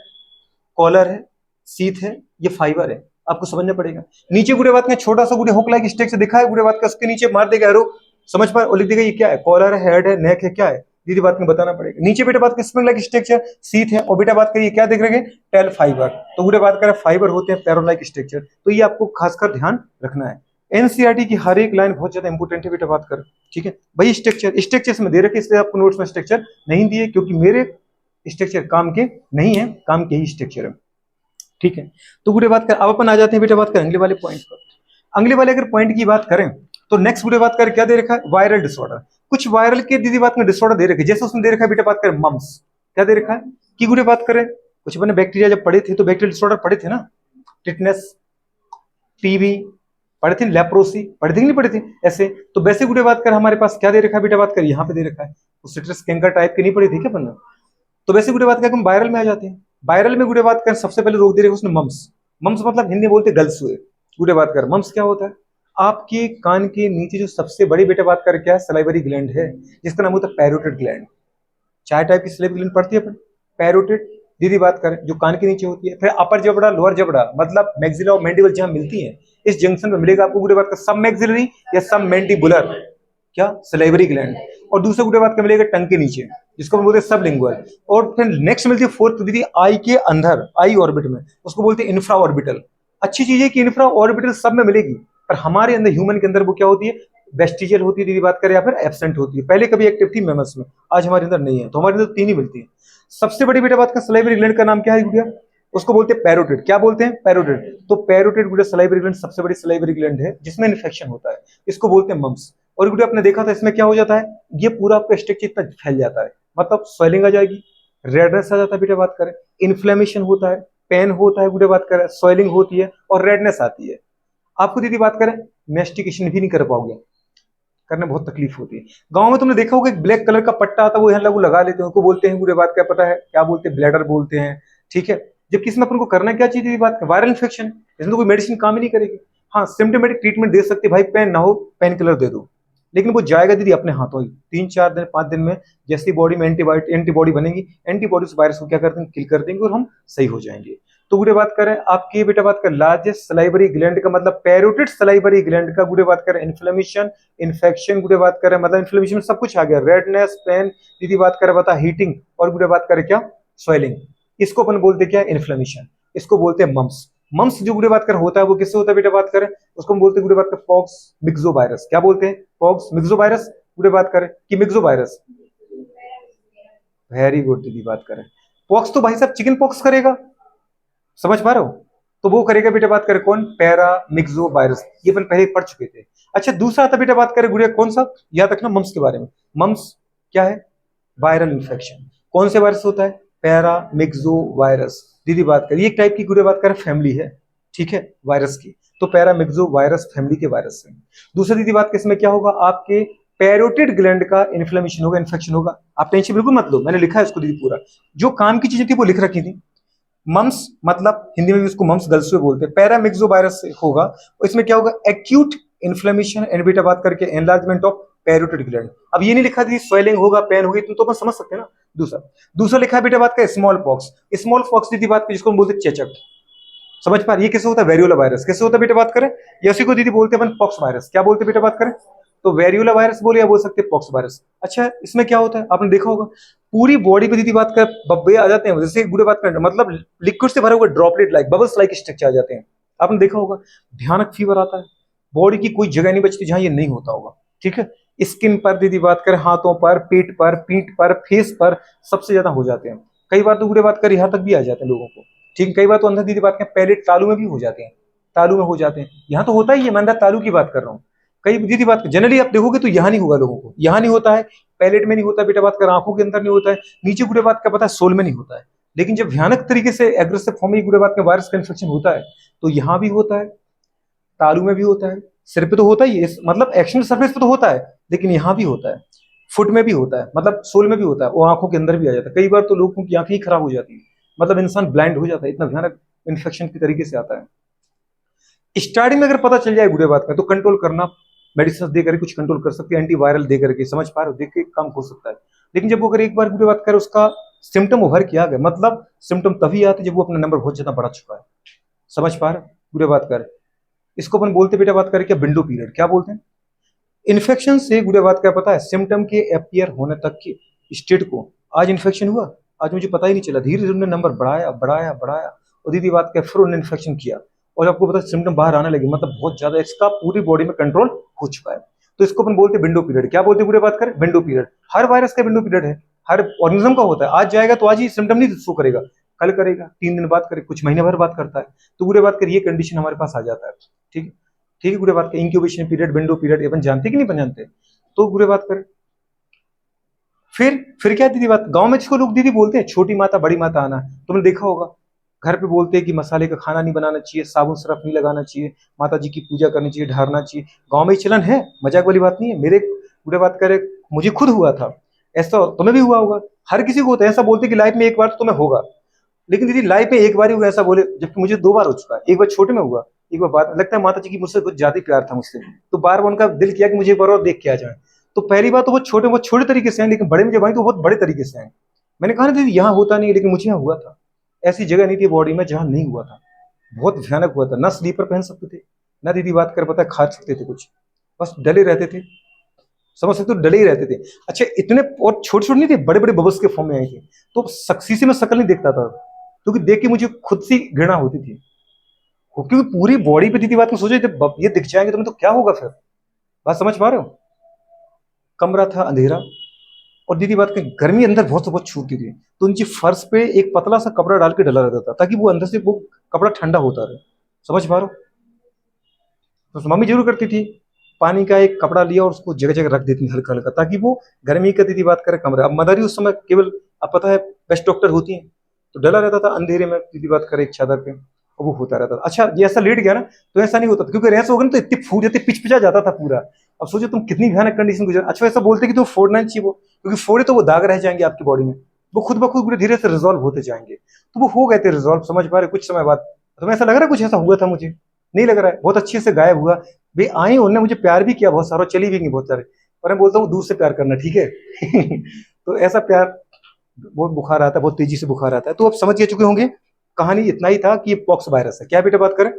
कॉलर है, सीथ है, ये फाइबर है, आपको समझना पड़ेगा। नीचे गुड़े बात का छोटा सा गुड़े हुक लाइक स्ट्रक्चर दिखा है गुड़े बात का, उसके नीचे मार देगा एरो, समझ पाए, और लिख देगा ये क्या है, कॉलर है, हेड है, नेक है, क्या है दीदी बात में बताना पड़ेगा। नीचे बेटा बात का स्प्रिंग लाइक स्ट्रक्चर सीथ है, और बेटा बात करिए क्या देख रहे हैं, टेल फाइबर। तो गुड़े बात करें फाइबर होते हैं पैरोलाइक स्ट्रक्चर, तो ये आपको खासकर ध्यान रखना है। एनसीईआरटी की हर एक लाइन बहुत ज्यादा इंपोर्टेंट है बेटा बात कर, ठीक है भाई। स्ट्रक्चर स्ट्रक्चर्स में दे रखे, इसलिए आपको नोट्स में स्ट्रक्चर नहीं दिए, क्योंकि मेरे स्ट्रक्चर काम के नहीं है, काम के ही स्ट्रक्चर है, ठीक है। तो गुड़े बात कर, अब अपन आ जाते हैं बेटा बात कर अगले वाले पॉइंट पर। अगले वाले अगर पॉइंट की बात करें तो नेक्स्ट गुड़े बात करें क्या दे रखा है, वायरल डिसऑर्डर। कुछ वायरल के दीदी बात में डिसऑर्डर दे रखे, जैसे उसमें दे रखा है बेटा बात करें मम्स, क्या दे रखा है की गुड़े बात करें, कुछ मैंने बैक्टीरिया जब पढ़े थे तो बैक्टीरियल डिसऑर्डर पढ़े थे ना, टिटनेस, टीबी पढ़े थे, लेप्रोसी पढ़े थे कि नहीं पढ़े थे ऐसे। तो वैसे गुड़े बात कर हमारे पास क्या दे रखा है बेटा बात कर, यहाँ पे दे रखा है, तो सिट्रस कैंकर टाइप के नहीं पढ़े थे क्या पन्ना। तो वैसे गुड़े बात कर हम वायरल में आ जाते हैं। वायरल में गुड़े बात कर सबसे पहले रोक दे रहे उसने मम्स। मम्स मतलब हिंदी में बोलते गलसुए। गुड़े बात कर मम्स क्या होता है, आपके कान के नीचे जो सबसे बड़ी बेटा बात कर क्या है, सलाइवरी ग्लैंड है, जिसका नाम होता है पैरोटिड ग्लैंड। चार टाइप की सलाइवरी ग्लैंड पढ़ती है अपन, पैरोटिड दीदी बात करें जो कान के नीचे होती है, फिर अपर जबड़ा लोअर जबड़ा मतलब मैक्सिला और मैंडिबल जहां मिलती है, इस जंक्शन में मिलेगा आपको गुड़े बात का सब मैक्सिलरी या सब मैंडिबुलर क्या सलाइवरी ग्लैंड, और दूसरा गुड़े बात का मिलेगा टंग के नीचे जिसको हम बोलते हैं सबलिंगुअल, और फिर नेक्स्ट मिलती है फोर्थ दीदी आई के अंदर, आई ऑर्बिट में, उसको बोलते हैं इंफ्रा ऑर्बिटल। अच्छी चीज है कि इंफ्रा ऑर्बिटल सब में मिलेगी, पर हमारे अंदर ह्यूमन के अंदर वो क्या होती है, वेस्टिजियल होती है दीदी बात करें, या फिर एब्सेंट होती है। पहले कभी एक्टिव थी मैमल्स में, आज हमारे अंदर नहीं है, तो हमारे अंदर तीन ही मिलती है। सबसे बड़ी बेटा बात का सलाइवरी ग्लैंड का नाम क्या है गुड़िया, उसको बोलते हैं पैरोटिड। क्या बोलते हैं, पैरोटिड। तो पैरोटिड गुड़िया सलाइवरी ग्लैंड सबसे बड़ी सलाइवरी ग्लैंड है जिसमें इन्फेक्शन होता है, इसको बोलते हैं मम्स। और गुड़िया आपने देखा था इसमें क्या हो जाता है, ये पूरा आपका स्ट्रक्चर इतना फैल जाता है, मतलब स्वेलिंग आ जाएगी, रेडनेस आ जाता है बेटा बात करें, इन्फ्लेमेशन होता है, पेन होता है गुड़िया बात करें, स्वेलिंग होती है और रेडनेस आती है। आपको दीदी बात करें मेस्टिकेशन भी नहीं कर पाओगे, करने बहुत तकलीफ होती है। गांव में तुमने देखा होगा एक ब्लैक कलर का पट्टा आता है, वो यहाँ लोग लगा लेते हैं, उनको बोलते हैं गुड़े बात क्या पता है क्या बोलते हैं, ब्लैडर बोलते हैं, ठीक है। जबकि इसमें अपन को करना क्या चाहिए बात, वायरल इन्फेक्शन, इसमें तो कोई मेडिसिन काम ही नहीं करेगी। हाँ सिम्टोमेटिक ट्रीटमेंट दे सकते भाई, पेन ना हो पेन किलर दे दो, लेकिन वो जाएगा दीदी अपने हाथों ही, 3 4 दिन 5 दिन में जैसी बॉडी में एंटीबॉडी बनेगी, एंटीबॉडी उस वायरस को क्या कर देंगे, किल कर देंगे और हम सही हो जाएंगे। तो गुड़े बात करें आपकी बेटा बात कर लार्जेस्ट सलाइवरी ग्लैंड का मतलब पैरोटिड सलाइवरी ग्लैंड का गुड़े बात करें इन्फ्लेमेशन, इन्फेक्शन गुड़े बात करें मतलब इन्फ्लेमेशन में सब कुछ आ गया, रेडनेस, पेन दीदी बात करें बता हीटिंग, और गुड़े बात करें क्या स्वेलिंग, इसको अपन बोलते क्या इन्फ्लेमेशन, इसको बोलते हैं मम्स। मम्स जो गुड़े बात कर होता है वो किससे होता है बेटा बात करें, उसको हम बोलते हैं गुड़े बात कर पॉक्स मिक्सो वायरस। क्या बोलते हैं, पॉक्स मिक्सो वायरस गुड़े बात करें कि मिक्सो वायरस, वेरी गुड दीदी बात करें। पॉक्स तो भाई साहब चिकन पॉक्स करेगा, समझ पा रहे हो, तो वो करेगा बेटा बात करें कौन, पैरा मिक्सो वायरस, ये अपन पहले पढ़ चुके थे। अच्छा दूसरा आता बेटा बात करें गुड़िया कौन सा, याद रखना मम्स के बारे में। मम्स क्या है, वायरल इन्फेक्शन, कौन से वायरस होता है, पैरा मिक्सो वायरस दीदी बात करें, ये एक टाइप की गुड़िया बात करें फैमिली है, ठीक है वायरस की, तो पैरा मिक्सो वायरस फैमिली के वायरस है। दूसरी दीदी बात किसमें क्या होगा, आपके पैरोटिड ग्लैंड का इन्फ्लेमेशन होगा, इन्फेक्शन होगा। आप टेंशन बिल्कुल मत लो, मैंने लिखा है इसको दीदी पूरा, जो काम की चीजें थी वो लिख रखी थी। मम्स मतलब हिंदी में भी उसको मम्स गर्ल्स बोलते हैं, पैरामिक्सो वायरस होगा, और इसमें क्या होगा एक्यूट इन्फ्लेमेशन एंड बेटा बात करके एनलार्जमेंट ऑफ पैरोटिड ग्लैंड। अब ये नहीं लिखा थी स्वेलिंग होगा पेन होगी, तो अपन समझ सकते हैं ना। दूसरा दूसरा लिखा है बेटा बात का स्मॉल पॉक्स, स्मॉल पॉक्स दीदी बात की जिसको हम बोलते हैं चेचक, समझ पा रही, ये कैसे होता है, वेरियोला वायरस कैसे होता है बेटा बात करें, या उसी को दीदी बोलते हैं अपन पॉक्स वायरस। क्या बोलते हैं बेटा बात करें, तो वेरियोला वायरस बोले या बोल सकते हैं पॉक्स वायरस। अच्छा इसमें क्या होता है आपने देखा होगा, पूरी बॉडी पे दीदी बात कर बब्बे आ जाते हैं, जैसे गुड़े बात करें मतलब लिक्विड से भरा हुआ droplet like bubbles like structure आ जाते हैं, आपने देखा होगा। भयानक फीवर आता है, बॉडी की कोई जगह नहीं बचती जहां ये नहीं होता होगा, ठीक है। स्किन पर दीदी बात करें, हाथों पर, पेट पर, पीठ पर, फेस पर सबसे ज्यादा हो जाते हैं। कई बार तो गुड़े बात कर यहाँ तक भी आ जाते हैं लोगों को, ठीक है। कई बार तो अंदर दीदी बात करें पहले तालू में भी हो जाते हैं, तालू में हो जाते हैं, यहाँ तो होता ही है, मैं अंदर तालू की बात कर रहा हूँ। कई दीदी बात जनरली आप देखोगे तो यहाँ नहीं होगा लोगों को, यहाँ नहीं होता है, पैलेट में नहीं होता बेटा बात कर, आंखों के अंदर नहीं होता है, नीचे गुड़े बात का पता है सोल में नहीं होता है। लेकिन जब भयानक तरीके से एग्रेसिव फॉर्म में गुड़े बात का वायरस का इन्फेक्शन होता है तो यहाँ भी होता है, तालू में भी होता है, सिर पे तो होता ही है, मतलब एक्शन सरफेस पे तो होता है, लेकिन यहाँ भी होता है, फुट में भी होता है, मतलब सोल में भी होता है, वो आंखों के अंदर भी आ जाता है। कई बार तो लोगों की आंखें ही खराब हो जाती है, मतलब इंसान ब्लाइंड हो जाता है, इतना भयानक इन्फेक्शन की तरीके से आता है। स्टार्टिंग में अगर पता चल जाए गुड़े बात का तो कंट्रोल करना, मेडिसिन दे करके कुछ कंट्रोल कर सकते हैं, एंटीवायरल दे करके, समझ पा रहे हो, देख के काम हो सकता है। लेकिन जब वो अगर एक बार गुड़े बात कर उसका सिम्टम उभर के आ गए, मतलब सिम्टम तभी आते जब वो अपना नंबर बहुत ज्यादा बढ़ा चुका है, समझ पा रहे गुड़े बात कर, इसको अपन बोलते बेटा बात करें क्या विंडो पीरियड। क्या बोलते हैं, इन्फेक्शन से गुड़े बात क्या पता है, सिम्टम के अपियर होने तक के स्टेट को, आज इन्फेक्शन हुआ, आज मुझे पता ही नहीं चला, धीरे धीरे उन्होंने नंबर बढ़ाया बढ़ाया बढ़ाया, और दीदी बात क्या फिर उन्होंने इन्फेक्शन किया, और आपको पता सिम्टम बाहर आने लगे, मतलब बहुत ज्यादा इसका पूरी बॉडी में कंट्रोल हो चुका है। तो इसको अपन बोलते हैं विंडो पीरियड। क्या बोलते हैं गुड़े बात करें, विंडो पीरियड। हर वायरस का विंडो पीरियड है, हर ऑर्गेनिज्म का होता है, आज जाएगा तो आज ही सिम्टम नहीं शो करेगा, कल करेगा, 3 दिन बाद करे, कुछ महीने भर बात करता है। तो गुड़े बात करिए कंडीशन हमारे पास आ जाता है, ठीक है। ठीक है, गुड़े बात कर इंक्यूबेशन पीरियड, विंडो पीरियड अपन जानते कि नहीं अपन जानते, तो गुड़े बात कर। फिर क्या दीदी बात, गांव में जिसको लोग दीदी बोलते हैं छोटी माता बड़ी माता आना, तुमने देखा होगा घर पे बोलते हैं कि मसाले का खाना नहीं बनाना चाहिए, साबुन सरफ नहीं लगाना चाहिए, माता जी की पूजा करनी चाहिए, ढारना चाहिए। गांव में ही चलन है, मजाक वाली बात नहीं है। मेरे बुढ़े बात करे, मुझे खुद हुआ था ऐसा, तुम्हें भी हुआ होगा, हर किसी को होता है। ऐसा बोलते कि लाइफ में एक बार तो तुम्हें होगा, लेकिन दीदी लाइफ में एक बार ही हुआ ऐसा बोले, जबकि मुझे 2 बार हो चुका है। एक बार छोटे में हुआ, एक बार बात लगता है माता जी की मुझसे कुछ ज्यादा ही प्यार था मुझसे, तो बार बार उनका दिल किया कि मुझे एक बार और देख के आ जाए। तो पहली बार तो वो छोटे तरीके से हैं, लेकिन बड़े में जब आई तो बहुत बड़े तरीके से हैं। मैंने कहा ना दीदी यहाँ होता नहीं है, लेकिन मुझे यहाँ हुआ था। ऐसी जगह नहीं थी बॉडी में जहां नहीं हुआ था, बहुत भयानक हुआ था। ना स्लीपर पहन सकते थे, ना दीदी बात कर पता खा सकते थे कुछ, बस डले रहते थे, समझ सकते हो, डले ही रहते थे। अच्छा इतने और छोटे छोटे नहीं थे, बड़े बड़े बबल्स के फॉर्म में आए थे। तो सक्सी से मैं शक्ल नहीं देखता था, क्योंकि देख के मुझे खुद सी घृणा होती थी, क्योंकि पूरी बॉडी पे दीदी बात को सोचे ये दिख जाएंगे तुम्हें तो क्या होगा फिर। बात समझ पा रहे हो। कमरा था अंधेरा, और दीदी बात की गर्मी अंदर बहुत से बहुत छूटती थी, तो नीचे फर्श पे एक पतला सा कपड़ा डाल के डला रहता था, ताकि वो अंदर से वो कपड़ा ठंडा होता रहे। समझ पा रहे हो। तो मम्मी जरूर करती थी, पानी का एक कपड़ा लिया और उसको जगह जगह रख देती थी हल्का हल्का, ताकि वो गर्मी का दीदी बात करे कमरा। अब मदर ही उस समय केवल, अब पता है बेस्ट डॉक्टर होती है, तो डला रहता था अंधेरे में दीदी बात करे एक चादर पे, और वो होता रहता था। अच्छा ये ऐसा लेट गया ना तो ऐसा नहीं होता था, क्योंकि रैस होगा ना तो इतनी फूट जाती, पिचपिचा जाता था पूरा। अब सोचो तुम कितनी भयानक कंडीशन गुजर। अच्छा ऐसा बोलते कि तुम फोड़ना नहीं चाहिए वो, क्योंकि फोड़े तो वो दाग रह जाएंगे आपकी बॉडी में, वो खुद ब खुद धीरे से रिजॉल्व होते जाएंगे। तो वो हो गए थे रिजॉल्व, समझ पा रहे कुछ समय बाद। तुम्हें ऐसा लग रहा है कुछ ऐसा हुआ था, मुझे नहीं लग रहा है, बहुत अच्छे से गायब हुआ। वे आई, उन्होंने मुझे प्यार भी किया बहुत सारा, चली भी गई बहुत सारे, पर मैं बोलता हूँ दूर से प्यार करना, ठीक है। तो ऐसा प्यार, बहुत बुखार आता है, बहुत तेजी से बुखार आता है। तो आप समझ के चुके होंगे, कहानी इतना ही था कि ये पॉक्स वायरस है। क्या बेटा बात करें,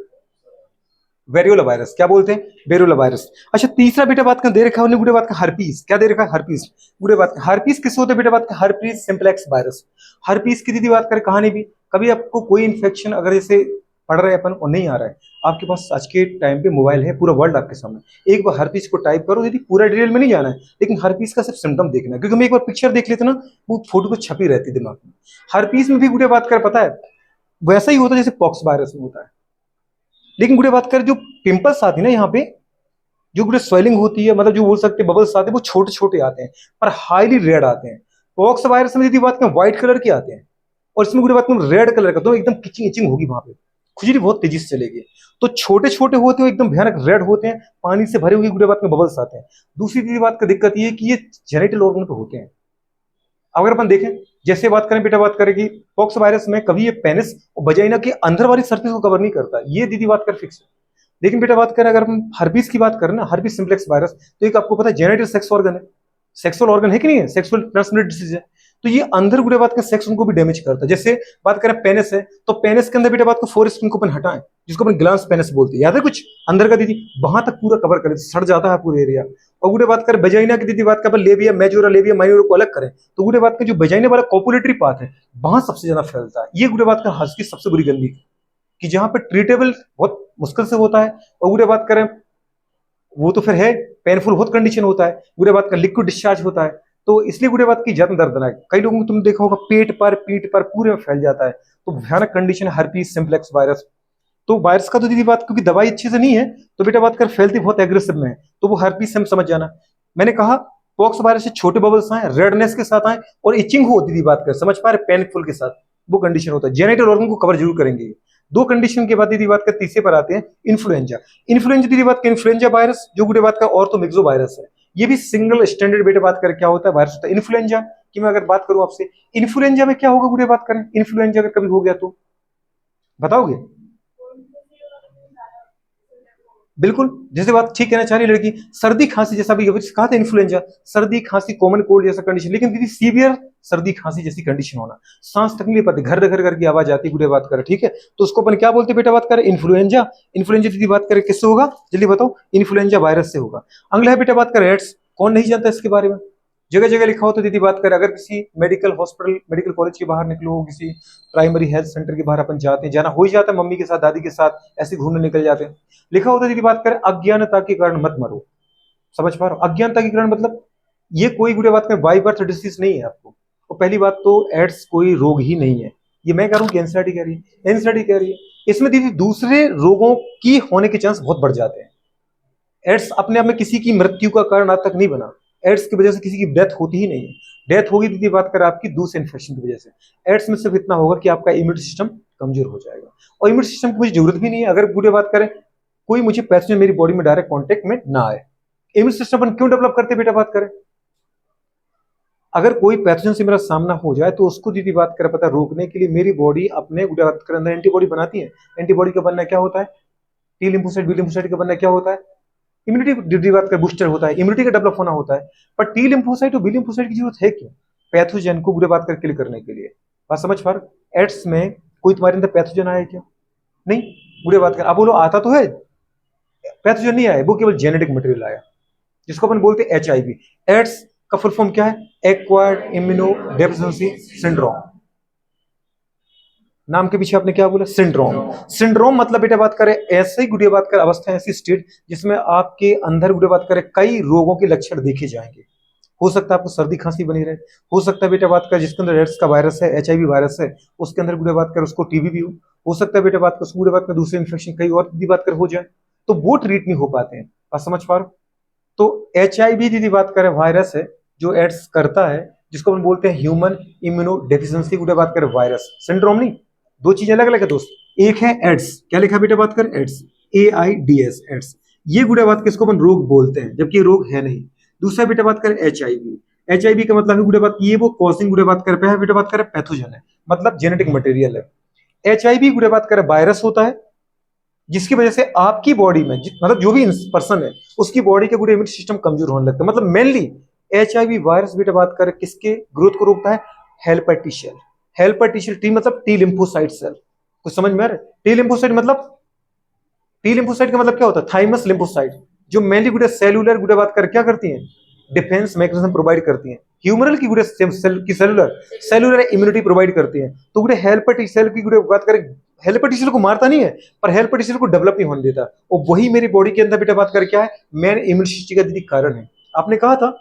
वेरियोला वायरस, क्या बोलते हैं, वेरियोला वायरस। अच्छा तीसरा बेटा बात का दे रखा है उन्हें, गुड़े बात का हर्पीस, क्या दे रखा है, हर्पीस। गुड़े बात का हर्पीस किस होते हैं बेटा बात का, हर्पीस सिंप्लेक्स वायरस। हर्पीस की दीदी बात करें कहानी भी, कभी आपको कोई इन्फेक्शन अगर जैसे पढ़ रहे हैं अपन और नहीं आ रहा है, आपके पास आज के टाइम पे मोबाइल है, पूरा वर्ल्ड आपके सामने, एक बार हर्पीस को टाइप करो, यदि पूरा डिटेल में नहीं जाना है, लेकिन हर्पीस का सिर्फ सिम्टम देखना है, क्योंकि हम एक बार पिक्चर देख लेते ना, वो फोटो को छपी रहती है दिमाग में। हर्पीस में भी गुड़े बात कर पता है वैसा ही होता है जैसे पॉक्स वायरस में होता है, लेकिन गुड़े बात कर जो पिंपल्स आती है ना यहाँ पे, जो गुड़े स्वेलिंग होती है, मतलब जो बोल सकते हैं बबल्स आते हैं, वो छोटे छोटे आते हैं पर हाईली रेड आते हैं। पॉक्स वायरस में यदि बात करें व्हाइट कलर के आते हैं, और इसमें गुड़े बात करें रेड कलर का, तो एकदम किचिंग इचिंग होगी वहां पे, खुजली बहुत तेजी से चलेगी। तो छोटे छोटे होते हैं एकदम भयानक रेड होते हैं, पानी से भरे हुए गुड़े बात में बबल्स आते हैं। दूसरी चीज बात का दिक्कत ये है कि ये जेनिटल ऑर्गन पे होते हैं। अगर अपन देखें, जैसे बात करें बेटा बात करें कि पॉक्स वायरस में कभी ये पेनिस और वजाइना की अंदर वाली सरफेस को कवर नहीं करता, ये दीदी बात कर फिक्स है। लेकिन बेटा बात करें अगर हम हर्पीस की बात करें ना, हर्पीस सिम्प्लेक्स वायरस, तो एक आपको पता है जेनेटिव सेक्स ऑर्गन है, सेक्सुअल ऑर्गन है कि नहीं है, सेक्सुअल ट्रांसमिटेड डिसीज है। तो ये अंदर गुड़े बात का सेक्स उनको भी डैमेज करता है। जैसे बात करें पेनिस है, तो पेनिस के अंदर बेटा बात को फोर स्किन को अपन हटाएं, जिसको अपन ग्लांस पेनिस बोलते हैं, याद है कुछ अंदर का दीदी, वहां तक पूरा कवर करें, सड़ जाता है पूरा एरिया। और गुड़े बात करें बेजाइना की दीदी बात का लेबिया मेजोरा लेबिया माइनोर को अलग करें, तो गुड़े बात का जो बेजाइना वाला कॉपुलेटरी पार्ट है, वहां सबसे ज्यादा फैलता है। ये गुड़े बात का हंस की सबसे बुरी गंदी कि जहां पर ट्रीटेबल बहुत मुश्किल से होता है। और गुड़े बात करें वो तो फिर है पेनफुल बहुत कंडीशन होता है, गुड़े बात का लिक्विड डिस्चार्ज होता है, तो इसलिए गुड़े बात की ज्यादा दर्दनाक। कई लोगों को तुम देखा होगा पेट पर पीठ पर पूरे में फैल जाता है, तो भयानक कंडीशन है हर्पीस सिम्प्लेक्स वायरस। तो वायरस का तो दीदी बात, क्योंकि दवाई अच्छी से नहीं है, तो बेटा बात कर फैलती बहुत एग्रेसिव में है, तो वो हर्पीस से हम समझ जाना। मैंने कहा पॉक्स वायरस से छोटे बबल्स आए, रेडनेस के साथ आए, और इचिंग हो दीदी बात कर, समझ पा रहे, पेनफुल के साथ, वो कंडीशन होता है। जेनिटल ऑर्गन को कवर जरूर करेंगे। दो कंडीशन के बाद दीदी बात का तीसरे पर आते हैं इन्फ्लुएंजा। इन्फ्लुएंजा दीदी बात का इन्फ्लुएंजा वायरस, जो गुड़े बात का ऑर्थोमिक्सो वायरस है, ये भी सिंगल स्टैंडर्ड बेटे बात कर क्या होता है, वायरस होता है। इन्फ्लुएंजा की मैं अगर बात करूं आपसे, इन्फ्लुएंजा में क्या होगा गुड़े बात करें, इन्फ्लुएंजा अगर कभी हो गया तो बताओगे। बिल्कुल जैसे बात ठीक कहना चाह रही लड़की, सर्दी खांसी जैसा भी कहा था, इन्फ्लुएंजा सर्दी खांसी कॉमन कोल्ड जैसा कंडीशन, लेकिन दीदी सीवियर सर्दी खांसी जैसी कंडीशन होना, सांस तक नहीं ले पाती, घर घर करके आवाज आती गुड़े बात करे, ठीक है, तो उसको अपन क्या बोलते हैं बेटा बात करें, इन्फ्लुएंजा। इन्फ्लुएंजा दीदी बात करें किससे होगा, जल्दी बताओ, इन्फ्लुएंजा वायरस से होगा। अगला है बेटा बात करें एड्स, कौन नहीं जानता इसके बारे में, जगह जगह लिखा हो। तो दीदी बात करें अगर किसी मेडिकल हॉस्पिटल मेडिकल कॉलेज के बाहर निकलो, किसी प्राइमरी हेल्थ सेंटर के बाहर अपन जाते हैं, जाना हो ही जाता है मम्मी के साथ दादी के साथ, ऐसे घूमने निकल जाते हैं, लिखा होता है दीदी बात करें अज्ञानता के कारण मत मरो। समझ पा रहे हो, अज्ञानता के कारण मतलब ये कोई बुरे बात करें बाई बर्थ डिसीज नहीं है आपको। और पहली बात तो एड्स कोई रोग ही नहीं है, ये मैं कह रहा हूँ कि एनसीईआरटी कह रही है, एनसीईआरटी कह रही है। इसमें दीदी दूसरे रोगों की होने के चांस बहुत बढ़ जाते हैं, एड्स अपने आप में किसी की मृत्यु का कारण आज तक नहीं बना। एड्स की वजह से किसी की डेथ होती ही नहीं है। डेथ होगी तो बात करें आपकी दूसरे इन्फेक्शन की वजह से। एड्स में सिर्फ इतना होगा कि आपका इम्यून सिस्टम कमजोर हो जाएगा, और इम्यून सिस्टम की मुझे जरूरत भी नहीं है। अगर पूरे बात करें कोई मुझे पैथोजन मेरी बॉडी में डायरेक्ट कॉन्टेक्ट में ना आए। इम्यून सिस्टम अपन क्यों डेवलप करते बेटा बात करें? अगर कोई पैथोजन से मेरा सामना हो जाए तो उसको दीदी बात करें पता रोकने के लिए मेरी बॉडी अपने बात करें अंदर एंटीबॉडी बनाती है। एंटीबॉडी का बनना क्या होता है? टी लिम्फोसाइट बी लिम्फोसाइट का बनना क्या होता है? इम्यूनिटी दीदी बात करें बूस्टर होता है, इम्यूनिटी का डेवलप होना होता है। पर टी लिम्फोसाइट और बी लिम्फोसाइट की जरूरत है क्यों? पैथोजन को बुरे बात कर किल करने के लिए। बात समझ पा रहे? एड्स में कोई तुम्हारे अंदर पैथोजन आया क्या? नहीं। बुरे बात कर, अब बोलो आता तो है, पैथोजन नहीं आया, वो केवल जेनेटिक मटेरियल आया, जिसको अपन बोलते हैं HIV। एड्स का फुल फॉर्म क्या है? Acquired immuno deficiency syndrome. नाम के पीछे आपने क्या बोला? सिंड्रोम। सिंड्रोम मतलब बेटा बात करें ऐसे ही गुड़िया बात करें अवस्था, ऐसी स्टेट जिसमें आपके अंदर गुड़िया बात करें कई रोगों के लक्षण देखे जाएंगे। हो सकता है आपको सर्दी खांसी बनी रहे, हो सकता है बेटा बात कर जिसके अंदर एड्स का वायरस है, HIV वायरस है, उसके अंदर गुड़िया बात कर उसको TB भी हो सकता है बेटा बात कर उसको गुड़िया बात कर दूसरे इन्फेक्शन कई और भी बात कर हो जाए, तो वो ट्रीट नहीं हो पाते हैं। बात समझ पा रहे हो? तो HIV दीदी बात करें वायरस है जो एड्स करता है, जिसको हम बोलते हैं ह्यूमन इम्यूनो डेफिशिएंसी गुड़िया बात करें वायरस। सिंड्रोम नहीं, दो चीज अलग अलग है दोस्त। एक है एड्स, क्या लिखा बेटा बात कर? AIDS, AIDS AIDS. ये गुड़िया बात किसको अपन रोग बोलते हैं, जबकि ये रोग है नहीं। दूसरा बेटा बात करें HIV का मतलब है गुड़िया बात ये वो कॉजिंग गुड़िया बात कर पे है बेटा बात करें पैथोजन है, मतलब जेनेटिक मटेरियल है। HIV गुड़िया बात करें वायरस होता है, जिसकी वजह से आपकी बॉडी में मतलब जो भी पर्सन है उसकी बॉडी के गुड़े इम्यून सिस्टम कमजोर होने लगता है। मतलब मेनली HIV वायरस बेटा बात करें किसके ग्रोथ को रोकता है? Helper T cell. Helper T cell, T मतलब टी लिम्फोसाइट सेल। कुछ समझ में आ रहा है? टी लिम्फोसाइट मतलब, टी लिम्फोसाइट का मतलब क्या होता है? थाइमस लिम्फोसाइट, जो मेनली गुड़े सेलुलर गुड़े बात कर क्या करती हैं? डिफेंस मैकेनिज्म प्रोवाइड करती हैं। ह्यूमरल की गुड़े सेल की सेलुलर इम्यूनिटी प्रोवाइड करती हैं। तो गुड़े हेल्पर टी सेल की गुड़े बात करें, हेल्पर टी सेल को मारता नहीं है पर हेल्पर टी सेल को डेवलप नहीं होने देता, और वही मेरी बॉडी के अंदर बेटा बात कर क्या है? मेन इम्यून सिस्टम का दीदी कारण है। आपने कहा था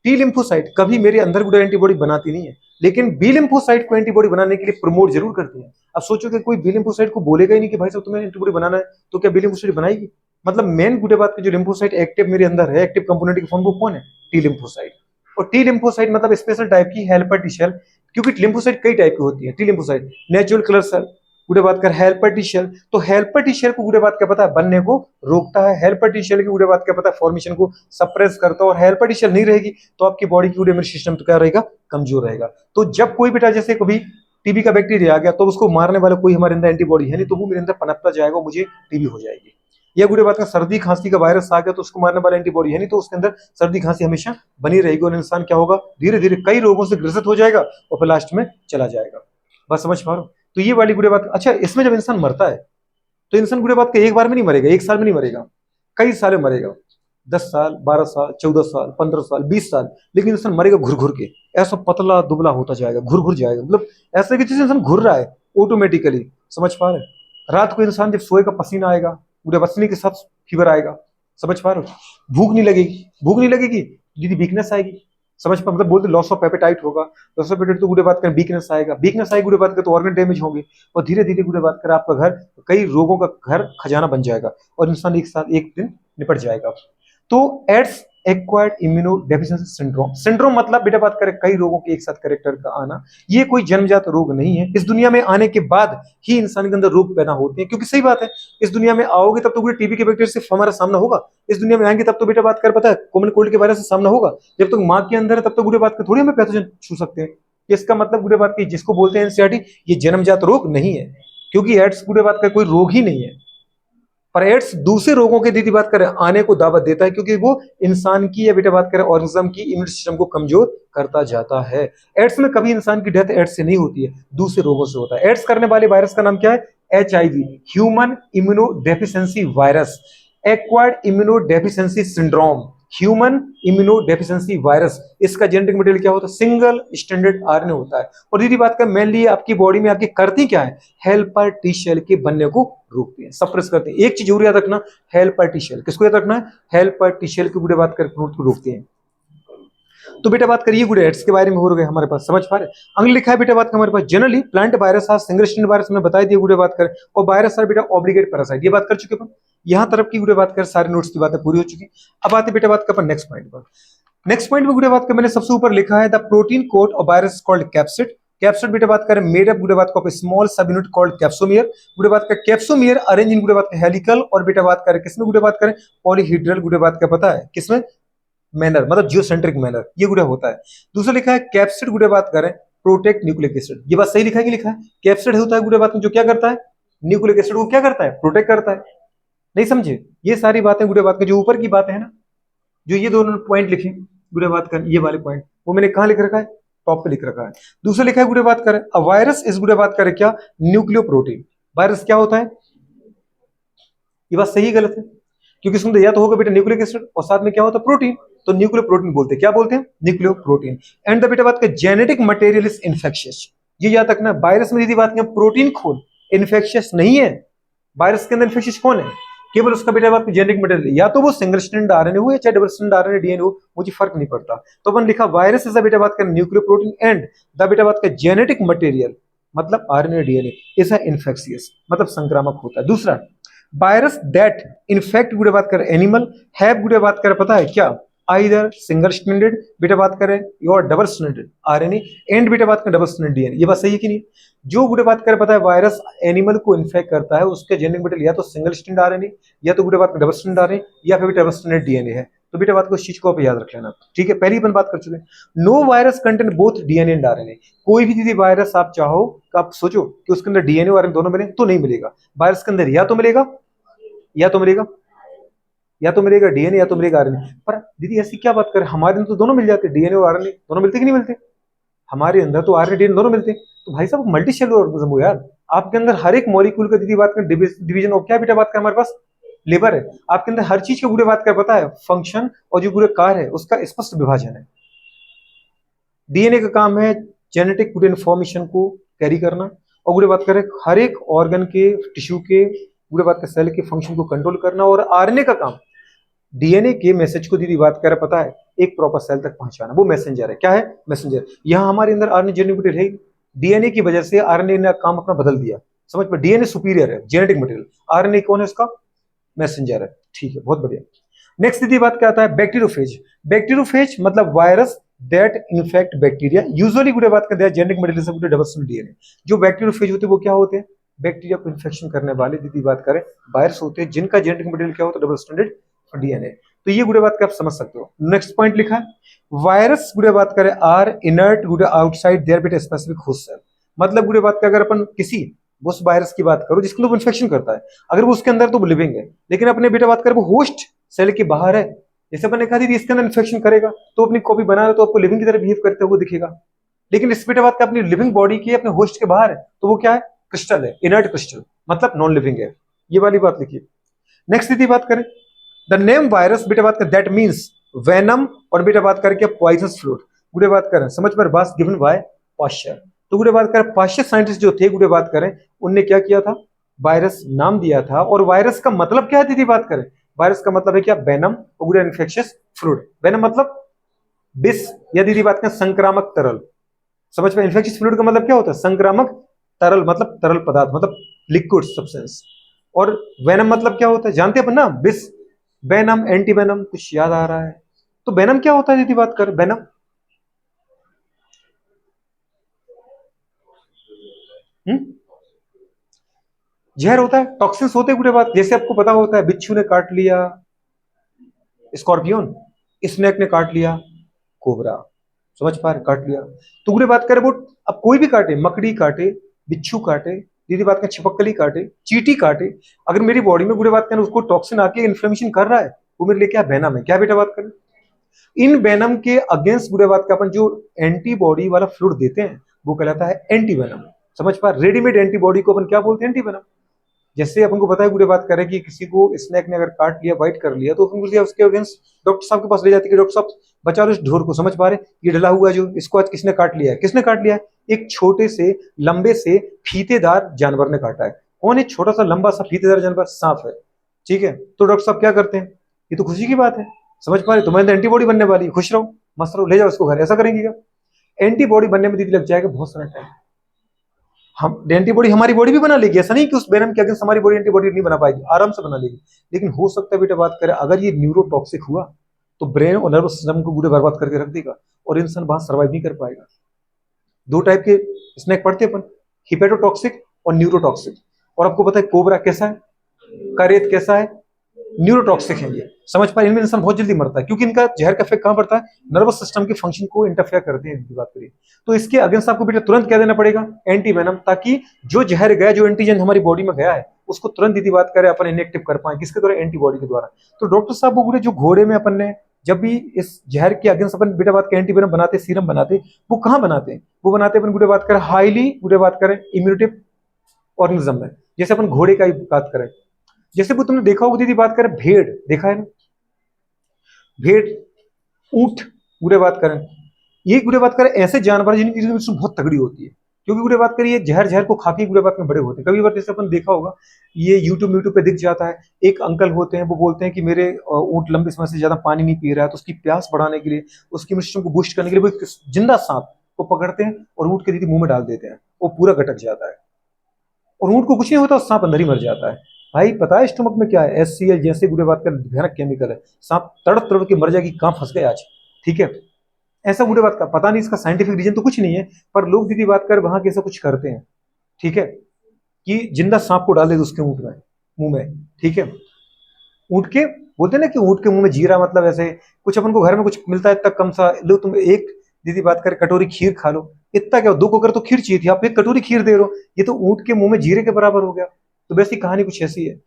टी लिम्फोसाइट कभी मेरे अंदर गुड़े एंटीबॉडी बनाती नहीं है, लेकिन बी लिम्फोसाइट को एंटीबॉडी बनाने के लिए प्रमोट जरूर करती है। अब सोचो कि कोई बी लिम्फोसाइट को बोलेगा ही नहीं कि भाई साहब तुम्हें एंटीबॉडी बनाना है, तो क्या बी लिम्फोसाइट बनाएगी? मतलब मेन गुड़े बात की जो लिम्फोसाइट एक्टिव मेरे अंदर है, एक्टिव कंपोनेंट की फॉर्म वो कौन है? T lymphocyte. और टी लिम्फोसाइट मतलब स्पेशल टाइप की हेल्पर टी सेल, क्योंकि लिम्फोसाइट कई टाइप की होती है। T lymphocyte natural killer cell गुड़े बात कर हेल्पर टी सेल, तो हेल्पर टी सेल को गुड़े बात क्या पता है? बनने को रोकता है। हेल्पर टी सेल की गुड़े बात क्या पता है? फॉर्मेशन को सप्रेस करता है। और हेल्पर टी सेल नहीं रहेगी तो आपकी बॉडी की इम्यून सिस्टम तो क्या रहेगा? कमजोर रहेगा। तो जब कोई बेटा जैसे कभी TB का बैक्टीरिया आ गया तो उसको मारने वाला कोई हमारे अंदर एंटीबॉडी है नहीं, तो वो मेरे अंदर पनपता जाएगा, मुझे TB हो जाएगी। या गुड़े बात का सर्दी खांसी का वायरस आ गया तो उसको मारने वाला एंटीबॉडी है नहीं, तो उसके अंदर सर्दी खांसी हमेशा बनी रहेगी, और इंसान क्या होगा? धीरे धीरे कई रोगों से ग्रसित हो जाएगा और फिर लास्ट में चला जाएगा। बस समझ पा रहे हो? तो ये वाली गुड़े बात। अच्छा, इसमें जब इंसान मरता है तो इंसान गुड़े बात का एक बार में नहीं मरेगा, एक साल में नहीं मरेगा, कई साल में मरेगा। 10 साल, 12 साल, 14 साल, 15 साल, 20 साल, लेकिन इंसान मरेगा घुर घुर के। ऐसा पतला दुबला होता जाएगा, घुर घुर जाएगा, मतलब ऐसा कि जैसे इंसान घुर रहा है ऑटोमेटिकली। समझ पा रहे? रात को इंसान जब सोएगा पसीना आएगा, पूरे पसीने के साथ फीवर आएगा। समझ पा रहे हो? भूख नहीं लगेगी, भूख नहीं लगेगी दीदी वीकनेस आएगी। समझ पा मतलब बोलते लॉस ऑफ एपेटाइट होगा। लॉस ऑफ एपेटाइट तो गुड़े बात करें वीकनेस आएगा, वीकनेस आएगी गुड़े बात करें तो ऑर्गन डैमेज होंगे, और धीरे धीरे गुड़े बात करें आपका घर कई रोगों का घर खजाना बन जाएगा और इंसान एक साथ एक दिन निपट जाएगा। तो ads acquired immuno deficiency syndrome. Syndrome मतलब बेटा बात करें कई रोगों के एक साथ कैरेक्टर का आना। ये कोई जन्मजात रोग नहीं है, इस दुनिया में आने के बाद ही इंसान के अंदर रोग पैदा होते हैं। क्योंकि सही बात है, इस दुनिया में आओगे तब तो पूरे TB के बैक्टीरिया से हमारा सामना होगा। इस दुनिया में आएंगे तब तो बेटा बात कर पता है कॉमन कोल्ड के वायरस से सामना होगा। जब तक माँ के अंदर है तब तो बुरे बात कर थोड़ी हमें पैथोजन छू सकते हैं। इसका मतलब बुरे बात की जिसको बोलते हैं NCERT, ये जन्मजात रोग नहीं है, क्योंकि एड्स बुरे बात का कोई रोग ही नहीं है। पर एड्स दूसरे रोगों की दीदी बात करें आने को दावत देता है, क्योंकि वो इंसान की या बेटा बात करें ऑर्गेनिज्म की इम्यून सिस्टम को कमजोर करता जाता है। एड्स में कभी इंसान की डेथ एड्स से नहीं होती है, दूसरे रोगों से होता है। एड्स करने वाले वायरस का नाम क्या है? HIV, human immuno deficiency virus, acquired immuno deficiency syndrome, human immuno deficiency virus. इसका जेनेटिक मटेरियल क्या होता है? सिंगल स्टैंडर्ड RNA होता है। और दीदी बात कर मेनली आपकी बॉडी में आपकी करती क्या है? हेल्पर टी सेल के बनने को रोकती है, सप्रेस करती है। एक चीज जरूर याद रखना, हेल्पर टी सेल किसको याद रखना है? हेल्पर टी सेल की बुरे बात कर ग्रोथ को रोकती है। तो बेटा बात करिए गुड एड्स के बारे में हो गए हमारे पास, समझ पा रहे। अगले लिखा है बेटा बात का हमारे पास generally plant virus are single strand virus, मैंने बता दिया गुड बात करें, और वायरस आर बेटा ऑब्लिगेट पैरासाइट, ये बात कर चुके अपन। यहाँ तरफ की गुड बात कर सारे नोट्स की बातें पूरी हो चुकी। अब आते बेटा बात का अपन नेक्स्ट पॉइंट पर। नेक्स्ट पॉइंट में गुड बात का मैंने सबसे ऊपर लिखा है the protein coat of virus called capsid. Capsid बेटा बात करें मेड अप गुड बात का स्मॉल सब यूनिट कॉल्ड कैप्सोमियर। गुड बात का कैप्सोमियर अरेंज इन गुड बात का हेलिकल और बेटा बात करें किसमें गुड बात करें पॉलीहेड्रल गुड बात का पता है किसमें मैनर, मतलब जियोसेंट्रिक मैनर, ये गुड़ा होता है। दूसरा लिखा है कैप्सिड गुड़े बात करें प्रोटेक्ट न्यूक्लिक एसिड, ये बात सही लिखा है कि लिखा है? कैप्सिड होता है गुड़े बात में जो क्या करता है, न्यूक्लिक एसिड को क्या करता है, प्रोटेक्ट करता है। नहीं समझे? ये सारी बातें गुड़े बात में जो ऊपर की बातें है ना, जो ये दोनों पॉइंट लिखे गुड़े बात कर, ये वाले पॉइंट वो मैंने कहा लिख रखा है, टॉप पे लिख रखा है। दूसरा लिखा है गुड़े बात करें अ वायरस इस गुड़े बात करें क्या न्यूक्लियो प्रोटीन। वायरस क्या होता है? ये बात सही है गलत है? क्योंकि सुन या तो होगा बेटा न्यूक्लिक एसिड और साथ में क्या होता है प्रोटीन, तो न्यूक्लियो प्रोटीन बोलते हैं, क्या बोलते हैं? Nucleo protein. एंड द बेटा बात का जेनेटिक मटेरियल इज इन्फेक्शियस, ये याद रखना। वायरस में यदि बात करें प्रोटीन खोल इन्फेक्शियस नहीं है, वायरस के अंदर इन्फेक्शियस कौन है? केवल उसका बेटा बात जेनेटिक मटेरियल, या तो वो सिंगल स्ट्रैंड आरएनए हो या चाहे डबल स्ट्रैंड आरएनए डीएनए हो, मुझे फर्क नहीं पड़ता। तो अपन लिखा वायरस इज द बेटा बात का न्यूक्लियो प्रोटीन एंड द बेटा बात का जेनेटिक मटेरियल, मतलब आरएनए डीएनए इज इन्फेक्शियस, मतलब संक्रामक होता है। दूसरा वायरस दैट इन्फेक्ट गुड़े बात करें एनिमल हैव गुड़े बात करें पता है क्या आइदर सिंगल स्ट्रैंडेड बेटा बात करें और डबल स्ट्रैंडेड आरएनए एंड बेटा बात करें डबल स्ट्रैंडेड डीएनए, ये बात सही है कि नहीं? जो गुड़े बात करें पता है वायरस एनिमल को इन्फेक्ट करता है, उसके जेनेटिक मटेरियल या तो सिंगल स्ट्रैंड आरएनए या तो गुड़े बात करें डबल स्ट्रैंड आरएनए या फिर डबल स्ट्रैंडेड डीएनए है। तो बेटा बात को इस चीज को आप याद रख लेना, ठीक है? पहली अपन बात कर चुके हैं। No virus content both DNA and RNA, कोई भी यदि वायरस आप चाहो तो आप सोचो कि उसके अंदर डीएनए और आरएनए दोनों मिले तो नहीं मिलेगा। वायरस के अंदर या तो मिलेगा या तो मिलेगा या तो मिलेगा डीएनए या तो मिलेगा आरएनए। पर दीदी ऐसी क्या बात करें, हमारे अंदर तो दोनों मिल जाते, डीएनए और आरएनए दोनों मिलते कि नहीं मिलते? हमारे अंदर तो आरएनए डीएनए दोनों मिलते। तो भाई साहब मल्टी सेलुलर ऑर्गेनिज्म हो यार, आपके अंदर हर एक मॉलिक्यूल का दीदी बात करें डिवीजन और क्या बेटा बात करें हमारे पास लेबर है, आपके अंदर हर चीज के पूरे बात कर पता है फंक्शन और जो पूरे कार्य है उसका स्पष्ट विभाजन है। डीएनए का काम है जेनेटिक पूरे इन्फॉर्मेशन को कैरी करना, और पूरे बात करें हर एक ऑर्गन के टिश्यू के पूरे बात का सेल के फंक्शन को कंट्रोल करना, और आरएनए का काम डीएनए के मैसेज को दीदी बात कर पता है एक प्रॉपर सेल तक पहुंचाना, वो मैसेंजर है। क्या है? मैसेंजर। यहाँ हमारे अंदर आरएनए जेनेटिक मटेरियल है, डीएनए की वजह से आरएनए ने काम अपना बदल दिया, समझ में? डीएनए सुपीरियर है जेनेटिक मटेरियल, आरएनए कौन है उसका? मैसेंजर है, ठीक है, बहुत बढ़िया। नेक्स्ट दीदी बात क्या आता है बैक्टीरियोफेज। बैक्टीरियोफेज मतलब virus that infect bacteria, usually गुडे बात करते हैं जेनेटिक मटेरियल से डबल स्ट्रैंड डीएनए। जो बैक्टीरियोफेज होते हैं वो क्या होते हैं? बैक्टीरिया को इन्फेक्शन करने वाले दीदी बात करें वायरस होते हैं जिनका जेनेटिक मटेरियल क्या होता है? Double stranded DNA. तो ये गुड़े बात का आप समझ सकते हो। नेक्स्ट पॉइंट लिखा है वायरस गुड़े बात करें आर इनर्ट गुड़े आउटसाइड देयर बेटा स्पेसिफिक होस्ट सेल, मतलब गुड़े बात का अगर अपन किसी उस वायरस की बात करो जिसके अंदर इन्फेक्शन करता है, अगर वो उसके अंदर तो लिविंग है, लेकिन अपने बेटा बात करें वो होस्ट सेल के बाहर है, जैसे मैंने कहा थी इसके अंदर इन्फेक्शन करेगा तो अपनी कॉपी बना रहे तो आपको लिविंग की तरह बिहेव करते हुए दिखेगा, लेकिन इस बेटा बात का अपनी लिविंग बॉडी के अपने होस्ट के बाहर है तो वो क्या है? क्रिस्टल है, इनर्ट क्रिस्टल, मतलब नॉन लिविंग है। ये वाली बात लिखिए। नेक्स्ट यदि बात करें द नेम वायरस बेटा बात कर दैट मींस वेनम, और बेटा बात करके पॉइजनस फ्लूइड, गुड़े बात करें समझ पर बात गिवन बाय पाश्चर। तो गुड़े बात करें पाश्चर साइंटिस्ट जो थे गुड़े बात करें उनने क्या किया था? वायरस नाम दिया था, और वायरस का मतलब क्या है दीदी बात करें? वायरस का मतलब है क्या? वेनम और गुड़े इन्फेक्शियस फ्लूइड। वेनम मतलब विष या दीदी बात करें संक्रामक तरल, समझ में? इन्फेक्शियस फ्लूइड का मतलब क्या होता है? संक्रामक तरल, मतलब तरल पदार्थ, मतलब लिक्विड सब्सटेंस। और वेनम मतलब क्या होता है? जानते हैं अपन ना, विष। वेनम, एंटी वेनम, कुछ याद आ रहा है? तो वेनम क्या होता है दीदी बात कर? वेनम जहर होता है, टॉक्सिन्स होते हैं गुड़े बात, जैसे आपको पता होता है बिच्छू ने काट लिया स्कॉर्पियन, स्नेक ने काट लिया कोबरा, समझ पा रहे? काट लिया तो गुड़े बात करें वो अब कोई भी काटे, मकड़ी काटे, बिच्छू काटे, दीदी बात करें छिपकली काटे, चींटी काटे, अगर मेरी बॉडी में गुड़े बात करें उसको टॉक्सिन आके इन्फ्लेमेशन कर रहा है, वो मेरे लिए क्या? वेनम है। क्या बेटा बात करें? इन वेनम के अगेंस्ट गुड़े बात का अपन जो एंटीबॉडी वाला फ्लूइड देते हैं वो कहलाता है एंटी वेनम, समझ पा? रेडीमेड एंटीबॉडी को अपन क्या बोलते हैं? Anti venom. जैसे अपन को पता है गुड़े बात करें कि किसी को स्नेक ने अगर काट लिया, बाइट कर लिया, तो अपन उसके अगेंस्ट डॉक्टर साहब के पास ले जाते हैं कि डॉक्टर साहब बचा लो इस ढोर को, समझ पा रहे? ये डला हुआ जो इसको आज किसने काट लिया है? किसने काट लिया है? एक छोटे से लंबे से फीतेदार जानवर ने काटा है। कौन है छोटा सा लंबा सा फीतेदार जानवर? सांप है, ठीक है? तो डॉक्टर साहब क्या करते हैं? ये तो खुशी की बात है, समझ पा रहे? तुम्हारे एंटीबॉडी बनने वाली, खुश रहो। मसरो ले जाओ इसको घर, ऐसा करेंगे क्या? एंटीबॉडी बनने में दीदी लग जाएगा बहुत सारा टाइम। हम एंटीबॉडी हमारी बॉडी भी बना लेगी, ऐसा नहीं कि उस वेनम के अगेंस्ट हमारी बॉडी एंटीबॉडी नहीं बना पाएगी, आराम से बना लेगी। लेकिन हो सकता है बेटा बात करें अगर ये न्यूरोटॉक्सिक हुआ तो ब्रेन और नर्वस सिस्टम को पूरे बर्बाद करके रख देगा और इंसान वहां सर्वाइव नहीं कर पाएगा। दो टाइप के स्नैक पढ़ते अपन, हिपेटोटॉक्सिक और न्यूरोटॉक्सिक। और आपको पता है कोबरा कैसा है, करेत कैसा है, न्यूरोटॉक्सिक है ये, समझ पाए? इनमें इंसान बहुत जल्दी मरता है क्योंकि इनका जहर का इफेक्ट कहां पड़ता है, नर्वस सिस्टम के फंक्शन को इंटरफेयर करते हैं इनकी बात करिए। तो इसके अगेंस्ट आपको बेटा तुरंत क्या देना पड़ेगा, एंटी वेनम, ताकि जो जहर गया, जो एंटीजन हमारी बॉडी में गया है उसको तुरंत दीदी बात करें अपन इनएक्टिव कर पाए, किसके द्वारा, एंटीबॉडी के द्वारा। तो डॉक्टर साहब वो पूरे जो घोड़े में अपन ने जब भी इस जहर के अगेंस्ट अपन बेटा बात करें एंटी वेनम बनाते, सीरम बनाते, वो कहां बनाते हैं, वो बनाते हैं अपन बुढ़े बात करें हाईली बुढ़े बात करें इम्यूनिटिव ऑर्गेनिज्म में। जैसे अपन घोड़े का ही बात करें, जैसे वो तुमने देखा होगा दीदी बात करें भेड़, देखा है ना, भेड़, ऊंट, गुड़े बात करें, ये गुड़े बात करें ऐसे जानवर जिनकी इम्यूनिटी बहुत तगड़ी होती है, क्योंकि गुड़े बात करें ये जहर जहर को खा के गुड़े बात में बड़े होते हैं। कभी बार जैसे अपन देखा होगा ये यूट्यूब पे दिख जाता है, एक अंकल होते हैं वो बोलते हैं कि मेरे ऊंट लंबे समय से ज्यादा पानी नहीं पी रहा है, तो उसकी प्यास बढ़ाने के लिए, उसकी इम्यूनिटी सिस्टम को बूस्ट करने के लिए वो एक जिंदा सांप को पकड़ते हैं और ऊंट के दीदी मुंह में डाल देते हैं, वो पूरा गटक जाता है और ऊंट को कुछ नहीं होता, सांप अंदर ही मर जाता है। भाई पता है स्टमक में क्या है, HCl जैसे गुड़े बात कर भयानक केमिकल है, सांप तड़प तड़प के मर जाएगी, कहां फंस गए आज, ठीक है। ऐसा गुड़े बात का पता नहीं, इसका साइंटिफिक रीजन तो कुछ नहीं है, पर लोग दीदी बात कर वहां कैसा कुछ करते हैं, ठीक है, कि जिंदा सांप को डाल दे उसके ऊंट में, मुंह में, ठीक है। ऊंट के बोलते ना कि ऊंट के मुंह में जीरा, मतलब ऐसे कुछ अपन को घर में कुछ मिलता है इतना कम सा, लो तुम एक दीदी बात कर कटोरी खीर खा लो, इतना क्या, 2 कुकर तो खीर चाहिए थी, आप 1 कटोरी खीर दे रहे हो, ये तो ऊंट के मुंह में जीरे के बराबर हो गया। तो वैसी कहानी कुछ ऐसी है।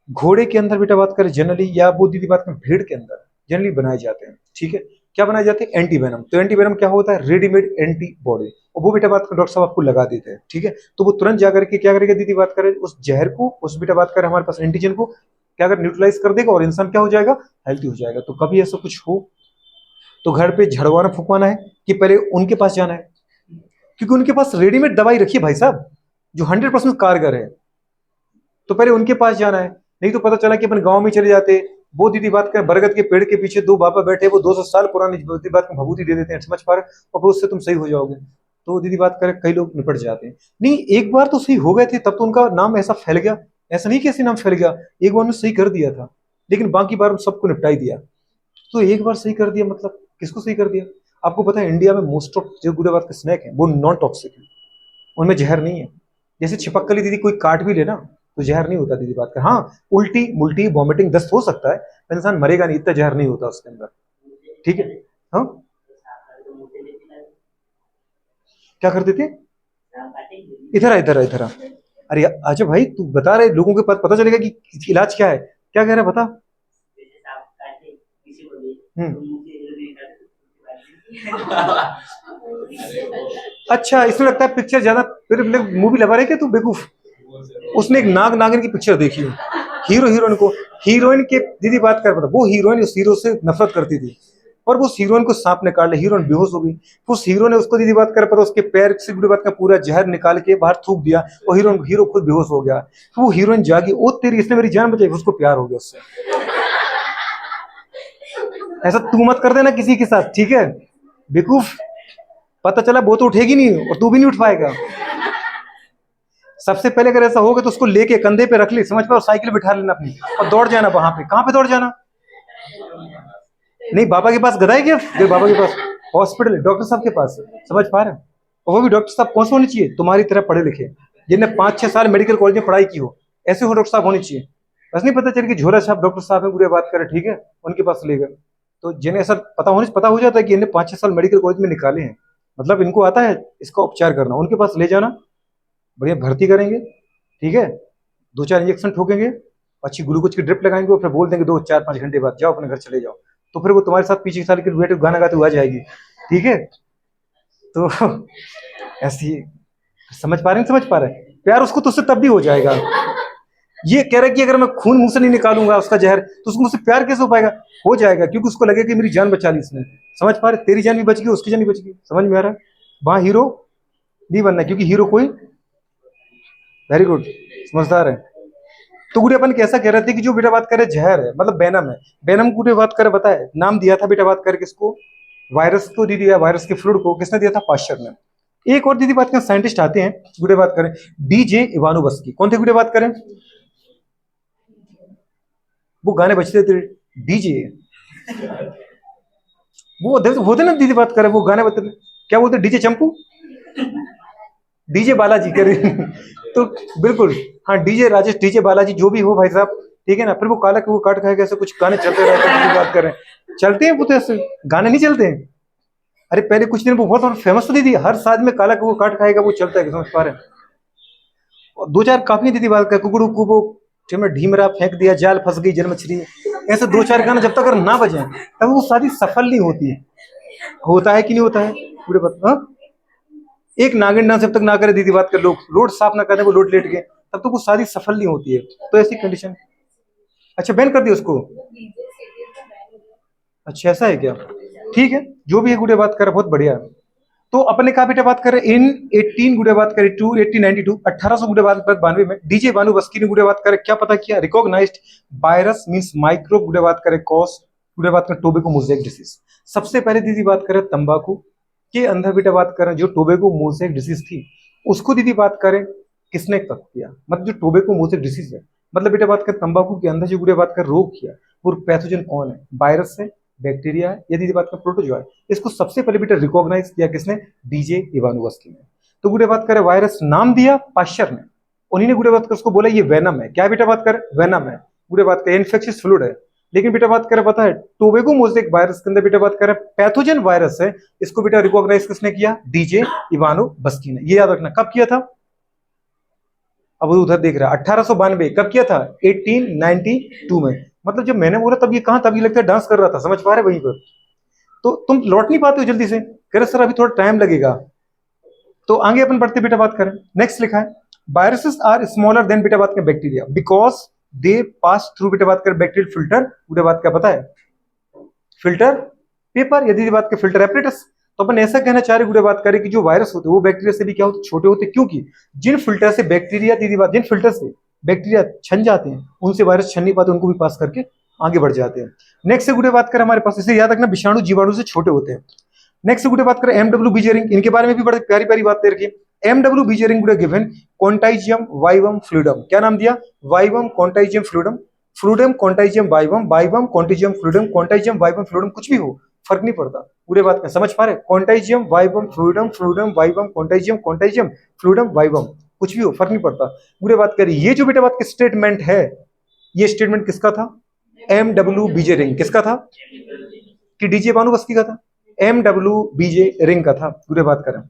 घोड़े के अंदर बेटा बात करें जनरली, या वो दीदी बात करें भेड़ के अंदर जनरली बनाए जाते हैं, ठीक है, क्या बनाए जाते हैं, एंटी वेनम। तो एंटी वेनम क्या होता है, रेडीमेड एंटीबॉडी, और वो बेटा बात कर डॉक्टर साहब आपको लगा देते हैं, ठीक है। तो वो तुरंत जाकर के क्या करेगा दीदी बात करें, उस जहर को, उस बेटा बात करें हमारे पास एंटीजन को क्या कर न्यूट्रलाइज कर देगा और इंसान क्या हो जाएगा, हेल्थी हो जाएगा। तो कभी ऐसा कुछ हो तो घर पे झड़वाना फुकवाना है कि पहले उनके पास जाना है, क्योंकि उनके पास रेडीमेड दवाई रखी है भाई साहब जो 100% कारगर है, तो पहले उनके पास जाना है। नहीं तो पता चला कि अपन गांव में चले जाते, वो दीदी बात करें बरगद के पेड़ के पीछे 2 बाबा बैठे, वो 200 साल पुरानी दीदी बात में भभूति दे देते हैं, समझ पा रहे, और फिर उससे तुम सही हो जाओगे। तो दीदी बात करें कई लोग निपट जाते हैं। नहीं, एक बार तो सही हो गए थे, तब तो उनका नाम ऐसा फैल गया, ऐसा नहीं कैसे नाम फैल गया, एक बार उन्होंने सही कर दिया था, लेकिन बाकी बार सबको निपटाई दिया। तो एक बार सही कर दिया मतलब किसको सही कर दिया? आपको पता है इंडिया में मोस्ट ऑफ जो गुड़े बात के स्नैक है वो नॉन टॉक्सिक है, उनमें जहर नहीं है। जैसे छिपकली दीदी कोई काट भी लेना तो जहर नहीं होता दीदी बात कर, हाँ उल्टी मुल्टी वॉमिटिंग दस्त हो सकता है, पर इंसान मरेगा नहीं, इतना जहर नहीं होता उसके अंदर, ठीक है। हाँ क्या करते थे, इधर आ इधर आ इधर आ, अरे अच्छा भाई तू बता रहे, लोगों के पास पता चलेगा कि इलाज क्या है, क्या कह रहा है बता। हम्म अच्छा, इसमें लगता है पिक्चर ज्यादा तेरे मूवी लगा रहे क्या तू बेवकूफ। उसने एक नाग नागिन की पिक्चर देखी है, हीरो हीरोइन को, हीरोइन के दीदी बात कर, पता वो हीरोइन उस हीरो से नफरत करती थी, और वो हीरोइन को सांप ने काट लिया, हीरोइन बेहोश हो गई, उस हीरो ने उसको दीदी बात कर पता उसके पैर से दीदी बात का पूरा जहर निकाल के बाहर थूक दिया, और हीरो खुद बेहोश हो गया। तो वो हीरोइन जागी, ओ तेरी इसने मेरी जान बचाई, उसको प्यार हो गया उससे। ऐसा तू मत कर देना किसी के साथ, ठीक है बेवकूफ, पता चला वो तो उठेगी नहीं और तू भी नहीं उठ पाएगा। सबसे पहले अगर ऐसा होगा तो उसको लेके कंधे पे रख ले, समझ पाओ, साइकिल बिठा लेना अपनी और दौड़ जाना वहां पे, कहां पे दौड़ जाना, नहीं बाबा के पास गधा है क्या, फिर बाबा के पास हॉस्पिटल, डॉक्टर साहब के पास, समझ पा रहे हैं। और वो भी डॉक्टर साहब कौन से होने चाहिए, तुम्हारी तरह पढ़े लिखे, जिन्हें 5-6 साल मेडिकल कॉलेज में पढ़ाई की हो, ऐसे हो डॉक्टर साहब होने चाहिए। बस नहीं पता चल कि झोला साहब डॉक्टर साहब है, बुरे बात करें, ठीक है, उनके पास ले गए, तो जिन्हें ऐसा पता हो जाता है कि इन्हें 5-6 साल मेडिकल कॉलेज में निकाले हैं, मतलब इनको आता है इसका उपचार करना, उनके पास ले जाना, बढ़िया भर्ती करेंगे, ठीक है, 2-4 इंजेक्शन ठोकेंगे, अच्छी ग्लूकोज की ड्रिप लगाएंगे, और फिर बोल देंगे 2-4-5 घंटे बाद जाओ अपने घर चले जाओ, तो फिर वो तुम्हारे साथ पीछे साल के बेटे गाना गाते हुए आ जाएगी, ठीक है। तो ऐसी, समझ पा रहे हैं, समझ पा रहे हैं, प्यार उसको तुझसे तब भी हो जाएगा। ये कह रहा है कि अगर मैं खून मुंह से नहीं निकालूंगा उसका जहर तो उसको मुझसे प्यार कैसे हो पाएगा, हो जाएगा, क्योंकि उसको लगेगा कि मेरी जान बचा ली इसने, समझ पा रहे, तेरी जान भी बच गई, उसकी जान भी बच गई, समझ में आ रहा है। वहां हीरो नहीं बनना, क्योंकि हीरो कोई, वेरी गुड, समझदार है। तो गुड़े अपन कैसा कह रहे थे कि जो बेटा बात करे जहर है, मतलब बैनम है, बैनम गुड़े बात करे बताए नाम दिया था बेटा बात करे किसको, वायरस को दे दिया, वायरस के फ्लूइड को किसने दिया था? पाश्चर ने। एक और दीदी बात करें, साइंटिस्ट आते हैं, गुड़े बात करें डीजे इवानोवस्की। कौन थे गुड़े बात करें? वो गाने बजते थे डीजे, वो होते ना दीदी बात करें, वो गाने बजते थे, क्या बोलते? डीजे चंपू, डीजे बालाजी करे तो बिल्कुल हाँ, डीजे राजेश, डीजे बालाजी, जो भी हो भाई साहब, ठीक है ना। फिर वो काला वो काट खाएगा, ऐसे कुछ गाने चलते रहते हैं, बात करें चलते हैं वो तो ऐसे गाने नहीं चलते हैं। अरे पहले कुछ दिन वो बहुत फेमस तो दीदी, हर साल में काला वो काट खाएगा, वो चलता है, समझ पा रहे हैं? और दो चार काफी दीदी बात कर, कुकड़ू कुबो में ढीमरा फेंक दिया, जाल फंस गई जल मछली, ऐसे दो चार गाना जब तक अगर ना बजे तब वो शादी सफल नहीं होती है। होता है कि नहीं होता है? पूरे बात हाँ? एक नागिन डांस जब तक ना करे दीदी बात कर, लोग रोड साफ ना करते, वो रोड लेट गए, तब तक वो शादी सफल नहीं होती है। तो ऐसी कंडीशन। अच्छा बैन कर दिया उसको? अच्छा ऐसा है क्या? ठीक है, जो भी है गुड़े बात कर, बहुत बढ़िया है। तो अपने कहा बेटा बात करें इन 18 गुड़े बात करें 1892 1800 गुड़े बात 92 में डीजे बानू बस्की ने गुड़े बात करें क्या पता किया? रिकॉग्नाइज्ड वायरस मींस माइक्रो गुड़े बात करें कॉज गुड़े बात करें टोबैको मोज़ेक डिसीज। सबसे पहले दीदी बात करें तंबाकू के अंदर बेटा बात करें जो टोबैको मोज़ेक डिसीज थी, उसको दीदी बात करें किसने तक किया? मतलब जो टोबैको मोज़ेक डिसीज है, मतलब बेटा बात करें तंबाकू के अंदर जो गुड़े बात कर रोग किया, वो पैथोजन कौन है? वायरस है, बैक्टीरिया है, या दीदी बात करें प्रोटोजोआ है? इसको सबसे पहले बेटा रिकॉग्नाइज किया किसने? डीजे इवानोवस्की ने। तो गुड़े बात करें वायरस नाम दिया पाश्चर ने, उन्हीं ने गुड़े बात कर उसको बोला ये वेनम है। क्या बेटा बात करें? वेनम है। गुड़े बात करें इन्फेक्शियस फ्लूइड है। लेकिन बेटा बात करें पता है टोबैको मोज़ेक वायरस के अंदर बेटा बात करें पैथोजन वायरस है, इसको बेटा रिकॉग्नाइज किसने किया? डीजे इवानोवस्की ने। ये याद रखना, कब किया था? अब वो उधर देख रहा है 1892। कब किया था? 1892 में। मतलब जब मैंने बोला तब ये कहां, तब ये लगता है डांस कर रहा था, समझ पा रहे वहीं पर? तो तुम लौट नहीं पाते हो जल्दी से, कह रहे सर अभी थोड़ा टाइम लगेगा। तो आगे अपन बढ़ते बेटा बात करें, नेक्स्ट लिखा है वायरसेस आर स्मॉलर देन बेटा बात करें bacteria because they pass through बेटा बात करें बैक्टीरियल फिल्टर। बेटा बात क्या पता है? फिल्टर पेपर, यदि बात करें फिल्टर एपरेटस। तो अपन ऐसा कहना चाह रहे गुड़े बात करें कि जो वायरस होते हैं वो बैक्टीरिया से भी क्या होते? छोटे होते। क्योंकि जिन फिल्टर से बैक्टीरिया दीदी बात, जिन फिल्टर से बैक्टीरिया छन जाते हैं उनसे वायरस छन नहीं पाते, उनको भी पास करके आगे बढ़ जाते हैं। नेक्स्ट से गुड़े बात करें हमारे पास, इसे याद रखना विषाणु जीवाणु से छोटे होते हैं। नेक्स्ट गुड़े बात करें एमडब्ल्यू बीजेरिंग, इनके बारे में भी बड़ी प्यारी प्यारी बात दे रखी है। एमडब्ल्यू बीजेरिंग गुड़े गिवन कॉन्टाइजियम वाइवम फ्लूइडम। क्या नाम दिया? Vivum कॉन्टाइजियम fluidum, fluidum कॉन्टाइजियम vivum, vivum कॉन्टाइजियम fluidum, कॉन्टाइजियम vivum fluidum, कुछ भी हो फर्क नहीं पड़ता। पूरे बात में समझ पा रहे? कॉन्टाइजियम vivum fluidum, fluidum vivum, कॉन्टाइजियम कॉन्टाइजियम fluidum vivum, कुछ भी हो फर्क नहीं पड़ता। पूरे बात करिए ये जो बेटा बात की स्टेटमेंट है, ये स्टेटमेंट किसका था? एमडब्ल्यू बीजे रिंग। किसका था? कि डीजे बानुवस्की का था? एमडब्ल्यू बीजे रिंग का था। पूरे बात करें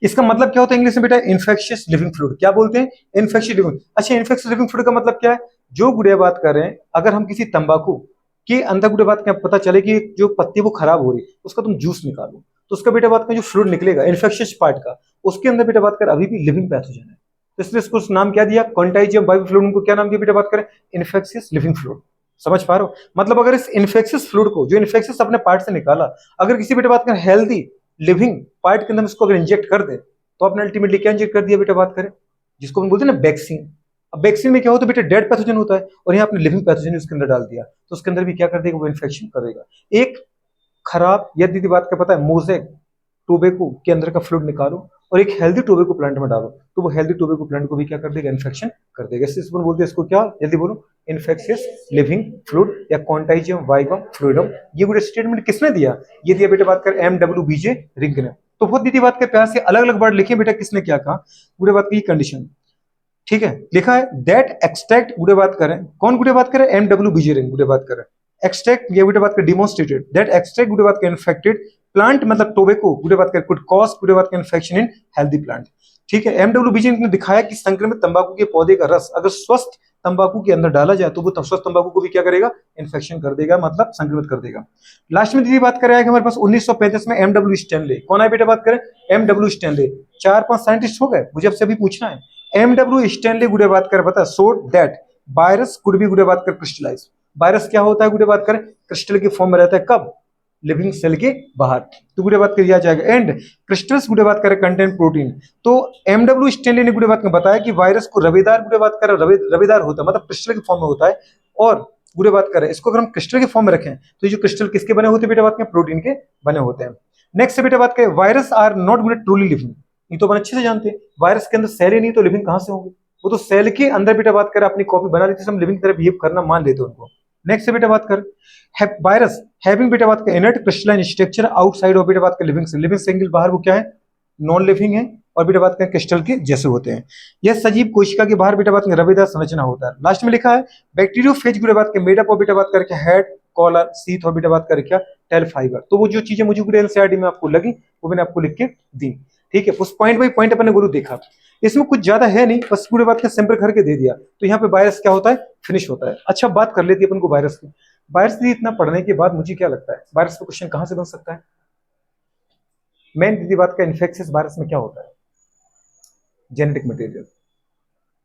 इसका मतलब क्या होता है इंग्लिश में बेटा? Infectious living fluid. क्या बोलते हैं? Infectious living. अच्छा इन्फेक्शियस लिविंग फ्लूइड का मतलब क्या है? जो गुड़िया बात कर रहे हैं, अगर हम किसी तंबाकू के अंदर गुड़िया बात क्या पता चले कि जो पत्ती वो खराब हो रही है, उसका तुम जूस निकालो, तो उसका बेटा बात का जो फ्लूइड निकलेगा इन्फेक्शियस पार्ट का, उसके अंदर बेटा बात कर अभी भी लिविंग पैथोजन है। तो इसलिए इसको नाम क्या दिया? कॉन्टाइजियम वाइव फ्लूइड को क्या नाम दिया बेटा बात करें? Infectious living fluid. समझ पा रहे हो? मतलब अगर इस इन्फेक्शियस फ्लूइड को, जो इन्फेक्शियस अपने पार्ट से निकाला, अगर किसी बेटा बात करें हेल्दी लिविंग पार्ट के अंदर इसको अगर इंजेक्ट कर दे, तो आपने अल्टीमेटली क्या इंजेक्ट कर दिया बेटा बात करें? जिसको हम बोलते हैं ना वैक्सीन। अब वैक्सीन में क्या होता है बेटा? डेड पैथोजन होता है, और यहाँ आपने लिविंग पैथोजन उसके अंदर डाल दिया, तो उसके अंदर भी क्या कर देगा? वो इन्फेक्शन करेगा। एक खराब या दीदी बात का पता है मोज़ेक टोबैको के अंदर का फ्लूइड निकालो और एक हेल्दी टोबैको प्लांट में डालो, तो वो हेल्दी टोबैको प्लांट को भी क्या कर देगा? इन्फेक्शन कर देगा। इससे बोलते हैं इसको क्या? जल्दी बोलो। इन्फेक्शियस लिविंग फ्लूइड या कॉन्टाइजियम वाइवम फ्लूइडम। ये पूरे स्टेटमेंट किसने दिया? ये दिया बेटा बात कर एमडब्ल्यू बीजे रिंग ने। तो बहुत दीदी बात के प्यार से अलग अलग वर्ड लिखे बेटा, किसने क्या कहा? पूरे बात की कंडीशन, ठीक है लिखा है दैट एक्सट्रैक्ट गुड़े बात करें, कौन गुड़े बात करें? एमडब्ल्यू बीजे रिंग गुड़े बात करें। एक्सट्रैक्ट ये गुड़े बात करें डिमोन्स्ट्रेटेड दैट एक्सट्रैक्ट गुड़े बात करें इन्फेक्टेड प्लांट, मतलब टोबैको गुड़े बात करें कुड कॉज गुड़े बात करें इन्फेक्शन इन हेल्दी प्लांट। ठीक है, एमडब्ल्यू बीजे ने दिखाया कि संक्रमित तंबाकू के पौधे का रस अगर स्वस्थ तंबाकू के अंदर डाला जाए तो वो स्वस्थ तंबाकू को भी क्या करेगा? इन्फेक्शन कर देगा, मतलब संक्रमित कर देगा। लास्ट में दीदी बात करें हमारे पास 1935 में एमडब्ल्यू स्टैनले। कौन है बेटा बात करें? MW Stanley. 4-5 साइंटिस्ट हो गए, मुझे आपसे अभी पूछना है। एमडब्ल्यू स्टैनले गुड़े बात कर बता showed that virus could be गुड़े बात कर क्रिस्टलाइज। वायरस क्या होता है गुड़े बात कर? क्रिस्टल के फॉर्म में रहता है। कब? लिविंग सेल के बाहर। तो गुड़े बात कर दिया जाएगा एंड क्रिस्टल्स गुड़े बात करें कंटेंट प्रोटीन। तो एमडब्ल्यू स्टैनले ने गुड़े बात में बताया कि वायरस को रवेदार गुड़े बात कर रवेदार होता है, मतलब क्रिस्टल के फॉर्म में होता है, और पूरे बात कर रहे हैं, इसको अगर हम क्रिस्टल के फॉर्म में रखें तो ये जो क्रिस्टल किसके बने होते हैं बेटा बात करें, प्रोटीन के बने होते हैं। नेक्स्ट बेटा बात करें, virus are not good truly living. ये तो अपन अच्छे से जानते हैं, वायरस के अंदर सेल ही नहीं तो लिविंग कहां से होंगे, वो तो सेल के अंदर बेटा बात करें अपनी कॉपी बना लेते, हम लिविंग की तरह बिहेव करना मान लेते हैं उनको। नेक्स्ट बेटा बात कर, वायरस हैविंग बेटा बात कर inert crystalline structure outside of बेटा बात कर लिविंग सेल। लिविंग सेल बाहर वो क्या है, नॉन लिविंग है, और बेटा बात करें क्रिस्टल के जैसे होते हैं। यह सजीव कोशिका के बाहर बेटा बात करें रवेदार संरचना होता है। लास्ट में लिखा है बैक्टीरियोफेज बेटा बात करें मेड अप ऑफ बेटा बात करके हेड, कॉलर, सीथ और बेटा बात करें क्या, टेल फाइबर। तो वो जो चीजें मुझे पूरे एनसीईआरटी में आपको लगी वो मैंने आपको लिख के दी, ठीक है। उस पॉइंट बाई पॉइंट अपने गुरु देखा, इसमें कुछ ज्यादा है नहीं, बस पूरे बात का सिंपल करके दे दिया। तो यहाँ पे वायरस क्या होता है, फिनिश होता है। अच्छा बात कर लेती है अपन को वायरस की। वायरस की इतना पढ़ने के बाद मुझे क्या लगता है, वायरस का क्वेश्चन कहां से बन सकता है। मेन दीदी बात का इन्फेक्शियस वायरस में क्या होता है, जेनेटिक मटेरियल।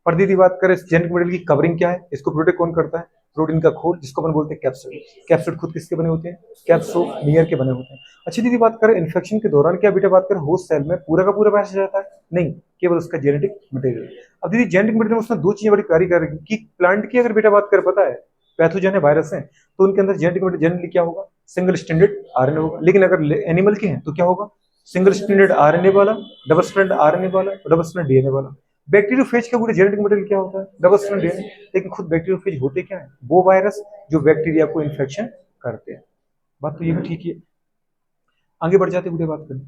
पर दीदी बात करें जेनेटिक मटेरियल की कवरिंग क्या है, इसको प्रोटेक्ट कौन करता है, प्रोटीन का खोल जिसको अपन बोलते हैं कैप्सूल। कैप्सूल खुद किसके बने होते हैं, कैप्सोमियर के बने होते हैं। अच्छा दीदी बात करें इन्फेक्शन के दौरान क्या बेटा बात करें होस्ट सेल में पूरा का पूरा वायरस जाता है, नहीं, केवल उसका जेनेटिक मटेरियल। अब दीदी जेनेटिक मटेरियल में उसने दो चीजें बड़ी प्यारी कर रखी कि प्लांट की अगर बेटा बात कर पता है पैथोजन है वायरस है तो उनके अंदर जेनेटिक मटेरियल जनरली क्या होगा, सिंगल स्टैंडर्ड आरएनए होगा। लेकिन अगर एनिमल के हैं तो क्या होगा, सिंगल स्टैंडर्ड आरएनए वाला, डबल स्टैंडर्ड आरएनए वाला और डबल स्टैंडर्ड डीएनए वाला। बैक्टीरियोफेज का पूरे जेनेटिक मटेरियल क्या होता है, डबल स्टैंडर्ड डीएनए। लेकिन खुद बैक्टीरियोफेज होते क्या है, वो वायरस जो बैक्टीरिया को इन्फेक्शन करते हैं। बात तो ये भी ठीक है। आगे बढ़ जाते पूरे बात करें,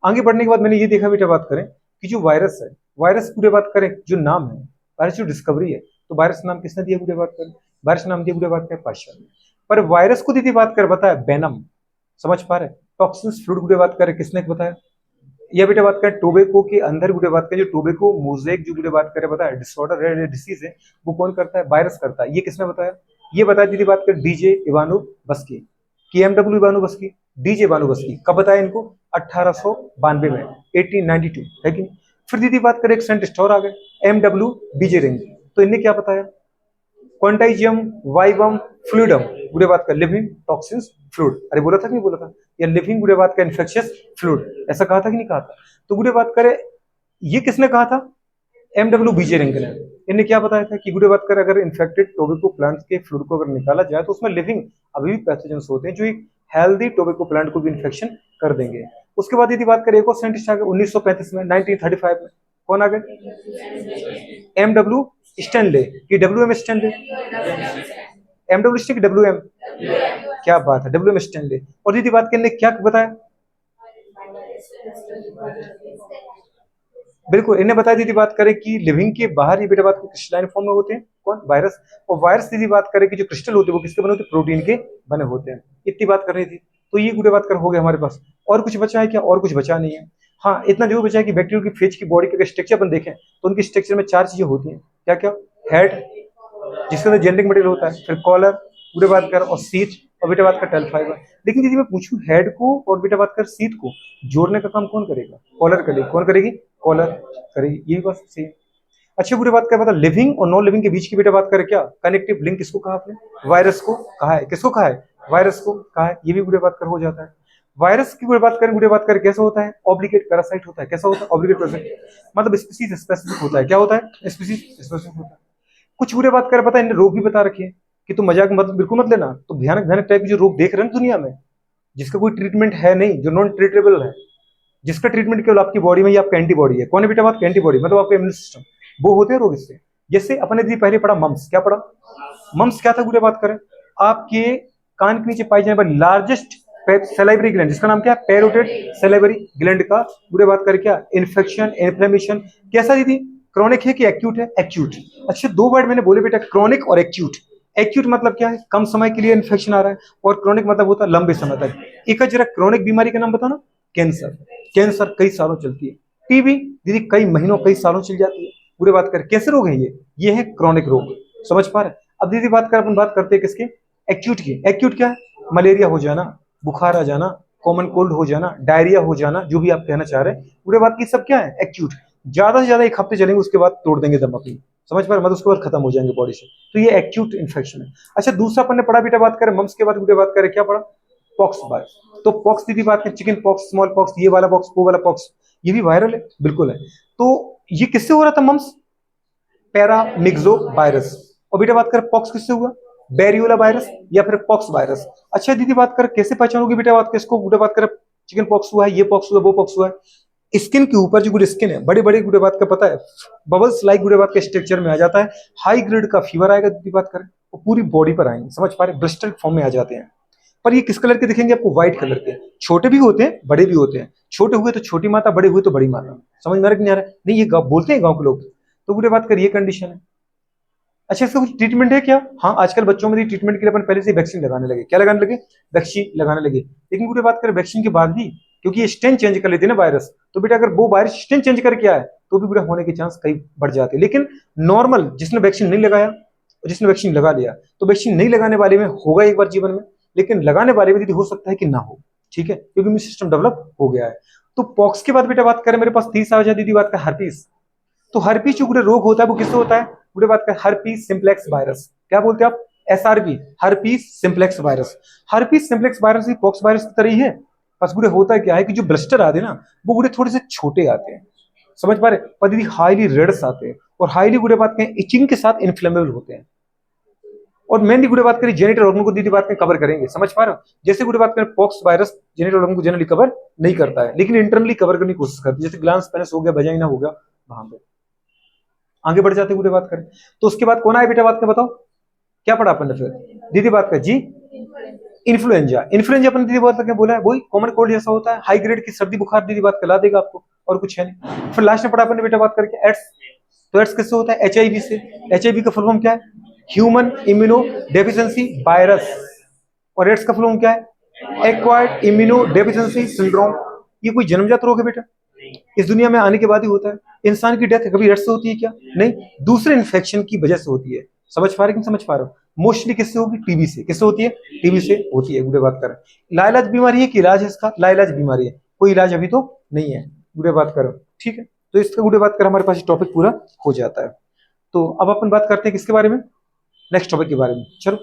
आगे बढ़ने के बाद मैंने ये देखा बेटा बात करें कि जो वायरस है, वायरस पूरे बात करें जो नाम है, वायरस जो डिस्कवरी है, तो वायरस नाम किसने दिया पूरे बात करें, वायरस नाम दिया पूरे बात करें पाश्चर ने। पर वायरस को दीदी बात कर बताया वेनम, समझ पा रहे, टॉक्सिन्स फ्लूइड पूरे बात करें किसने बताया, या बेटा बात करें टोबैको के अंदर बेटा बात करें जो टोबैको मोज़ेक जो बेटा बात करें बताया डिसऑर्डर है, डिसीज है, वो कौन करता है, वायरस करता है। ये किसने बताया, ये बताया दीदी बात करें DJ Ivanovsky, KMW Ivanovsky, DJ Ivanovsky. कब बताया इनको, 1892 में, 1892 है कि नहीं। फिर दीदी बात करें एक साइंटिस्ट और आ गए, MW बीजेरिंग। तो इनने क्या बताया, क्वांटाइजियम वाइवम फ्लूइडम बुरे बात का लिविंग टॉक्सिन्स फ्लूइड। अरे बोला था कि नहीं बोला था, या लिविंग बुरे बात का इन्फेक्शियस फ्लूइड, ऐसा कहा था कि नहीं कहा था। तो बुरे बात करे ये किसने कहा था, MW बीजेरिंग ने। इन्हें क्या बताया था कि बुरे बात कर अगर इन्फेक्टेड टोबैको प्लांट्स के फ्लूइड को अगर निकाला जाए तो उसमें लिविंग अभी भी पैथोजेंस होते हैं जो एक हेल्दी टोबैको प्लांट को भी इन्फेक्शन कर देंगे। उसके बाद यदि बात करें एक और साइंटिस्ट आ गए 1935 में, 1935 में कौन आ गए, MW स्टैनले की WM स्टैनले, MW स्टैनले की WM, क्या बात है, WM स्टैनले। और यदि बात करने क्या बताया, बिल्कुल इन्हें बताया दीदी बात करें कि लिविंग के बाहर ये बेटा बात क्रिस्टलाइन फॉर्म में होते हैं कौन, वायरस। और वायरस दीदी बात करें कि जो क्रिस्टल होते हैं वो किसके बने होते हैं, प्रोटीन के बने होते हैं। इतनी बात कर रही थी, तो ये गुड़े बात कर हो गया हमारे पास। और कुछ बचा है क्या, और कुछ बचा नहीं है। हाँ इतना जरूर बचा है कि बैक्टीरिया की फेज की बॉडी का स्ट्रक्चर अपन देखें तो उनके स्ट्रक्चर में चार चीजें होती हैं, क्या क्या, हेड जिसके अंदर जेनेटिक मटेरियल होता है, फिर कॉलर गुड़े बात कर, और सीट, और बेटा बात कर टेल फाइबर। लेकिन यदि मैं पूछूं हेड को और बेटा बात कर सीट को जोड़ने का काम कौन करेगा, कॉलर करेगी। कौन करेगी, कॉलर करेगी, यही बात सही। अच्छी बुरी बात क्या पता, लिविंग और नॉन लिविंग के बीच की बेटा बात करें क्या, कनेक्टिव लिंक किसको कहा आपने, वायरस को कहा है। किसको कहा है, वायरस को कहा है। ये भी बुरी बात कर हो जाता है। वायरस की बुरी बात करें कैसा होता है, ऑब्लिगेट पैरासाइट होता है। कैसा होता है, ऑब्लिगेट पैरासाइट, मतलब स्पीसीज स्पेसिफिक होता है। क्या होता है, स्पीसीज स्पेसिफिक होता है। कुछ बुरे बात करें पता है, इन्हें रोग भी बता रखे हैं कि तुम मजाक मत बिल्कुल मत लेना। तो भयानक भयानक टाइप के जो रोग देख रहे हैं दुनिया में जिसका कोई ट्रीटमेंट है नहीं, जो नॉन ट्रीटेबल है, जिसका ट्रीटमेंट केवल आपकी बॉडी में ही आपका एंटीबॉडी है। कौन है बेटा बात, एंटीबॉडी, मतलब आपका इम्यून सिस्टम, वो होते हैं रोग इससे। जैसे अपने दी पहले पढ़ा मम्स, क्या पढ़ा, मम्स क्या था बुरे बात करें, आपके कान के नीचे पाई जाने वाली लार्जेस्ट सलाइवरी ग्लैंड जिसका नाम क्या है, पैरोटिड सलाइवरी ग्लैंड का बुरे बात करें क्या, इन्फेक्शन इन्फ्लेमेशन। कैसा दीदी, क्रॉनिक है कि एक्यूट है, एक्यूट। अच्छा दो वर्ड मैंने बोले बेटा, क्रॉनिक और एक्यूट। एक्यूट मतलब क्या है, कम समय के लिए इन्फेक्शन आ रहा है, और क्रॉनिक मतलब होता है लंबे समय तक। एक जरा क्रॉनिक बीमारी का नाम बताना, कैंसर। कैंसर कई सालों चलती है। टीबी दीदी कई महीनों कई सालों चल जाती है। पूरे बात कर कैसे रोग है ये है क्रॉनिक रोग, समझ पा रहे। अब दीदी बात कर अपन बात करते हैं किसके, एक्यूट की। एक्यूट क्या है, मलेरिया हो जाना, बुखार आ जाना, कॉमन कोल्ड हो जाना, डायरिया हो जाना, जो भी आप कहना चाह रहे हैं। पूरे बात की सब क्या है, एक्यूट। ज्यादा से ज्यादा एक हफ्ते चलेंगे, उसके बाद तोड़ देंगे दम अपनी, समझ पा रहे, मतलब उसके बाद खत्म हो जाएंगे बॉडी से। तो ये एक्यूट इन्फेक्शन है। अच्छा दूसरा अपन ने पढ़ा बेटा बात करें मम्स के बाद बेटा बात करें क्या पढ़ा, पॉक्स बार। तो पॉक्स दीदी बात करें, चिकन पॉक्स, स्मॉल पॉक्स, ये वाला पॉक्स, वो वाला पॉक्स, ये भी वायरल है, बिल्कुल है। तो ये किससे हो रहा था मम्स, पैरामिक्सो वायरस। और बेटा बात करें पॉक्स किससे हुआ, बेरियोला वायरस या फिर पॉक्स वायरस। अच्छा दीदी बात कर कैसे पहचानोगे बेटा बात कर इसको, गुडे बात कर चिकन पॉक्स हुआ है, ये पॉक्स हुआ है, वो पॉक्स हुआ है। स्किन के ऊपर जो गुड स्किन है बड़े बड़े गुडे बात का पता है बबल्स लाइक गुडे बात के स्ट्रक्चर में आ जाता है, हाई ग्रेड का फीवर आएगा दीदी बात करें, वो पूरी बॉडी पर आएंगे, समझ पा रहे, ब्लिस्टर फॉर्म में आ जाते हैं। पर ये किस कलर के दिखेंगे आपको, व्हाइट कलर के। छोटे भी होते हैं बड़े भी होते हैं, छोटे हुए तो छोटी माता, बड़े हुए तो बड़ी माता। समझ में आ रहा कि नहीं आ रहा? नहीं ये बोलते हैं गांव के लोग। तो गुडे बात करिए कंडीशन है। अच्छा इसका कुछ ट्रीटमेंट है क्या? हाँ आजकल बच्चों में ट्रीटमेंट के लिए अपन पहले से वैक्सीन लगाने लगे, क्या लगाने लगे, वैक्सीन लगाने लगे। लेकिन पूरी बात करें वैक्सीन के बाद भी, क्योंकि ये स्ट्रेन चेंज कर लेते हैं ना वायरस, तो बेटा अगर वो वायरस स्ट्रेन चेंज करके आए तो भी बेटा होने के चांस कई बढ़ जाते हैं। लेकिन नॉर्मल जिसने वैक्सीन नहीं लगाया और जिसने वैक्सीन लगा लिया, तो वैक्सीन नहीं लगाने वाले में होगा एक बार जीवन में, लेकिन लगाने वाले में दीदी हो सकता है कि ना हो, ठीक है, क्योंकि इम्यून सिस्टम डेवलप हो गया है। तो पॉक्स के बाद बेटा बात करें मेरे पास 30 आ जाए दीदी बात का हर्पीस। तो हर्पीस जो पूरे रोग होता है वो किससे होता है, पूरे बात का हर्पीस सिंप्लेक्स वायरस, क्या बोलते हैं आप, SRV, herpes simplex virus. Herpes simplex virus भी पॉक्स वायरस की तरह ही है, बस पूरे होता है क्या है कि जो ब्लस्टर आते हैं ना वो पूरे थोड़े से छोटे आते हैं, समझ पा रहे, पर दीदी हाईली रेड्स आते हैं और हाईली गुड़े बात करें इचिंग के साथ इन्फ्लेमेबल होते हैं। और मेनली गुड़े बात करें जेनिटल ऑर्गन को दीदी बात करें कवर करेंगे, समझ पा रहे हो, जैसे गुड़े बात करें पॉक्स वायरस जेनिटल ऑर्गन को जनरली कवर नहीं करता है, लेकिन इंटरनली कवर करने की कोशिश करती है, जैसे ग्लांस पेनिस हो गया, वजाइना हो गया, वहां पे आगे बढ़ जाते गुड़े बात करें। तो उसके बाद कौन आया बेटा बात का बताओ, क्या पढ़ा अपन ने फिर दीदी बात का जी, इन्फ्लुएंजा। इन्फ्लुएंजा अपन दीदी बात करके बोला है वही कॉमन कोल्ड जैसा होता है, हाई ग्रेड की सर्दी बुखार दीदी बात कला देगा आपको, और कुछ है नहीं। फिर लास्ट में पढ़ा अपन ने बेटा बात करके एड्स। तो एड्स किससे होता है, एचआईवी से। एचआईवी का फुल फॉर्म क्या है, ह्यूमन इम्यूनो डेफिशिएंसी वायरस। और एड्स का फुल फॉर्म क्या है, एक्वायर्ड इम्यूनो डेफिशिएंसी सिंड्रोम। ये कोई जन्मजात रोग है बेटा, इस दुनिया में आने के बाद ही होता है। इंसान की डेथ कभी एड्स से होती है क्या, नहीं, दूसरे इन्फेक्शन की वजह से होती है। समझ पा रहे कि नहीं समझ पा रहे हो, मोस्टली किससे होगी, टीबी से। किससे होती है, टीबी से होती है। गुड़े बात करें लाइलाज बीमारी है कि इलाज है इसका, लाइलाज बीमारी है, कोई इलाज अभी तो नहीं है। गुड़े बात करो ठीक है, तो इसका गुड़े बात कर हमारे पास टॉपिक पूरा हो जाता है। तो अब अपन बात करते हैं किसके बारे में, नेक्स्ट टॉपिक के बारे में। चलो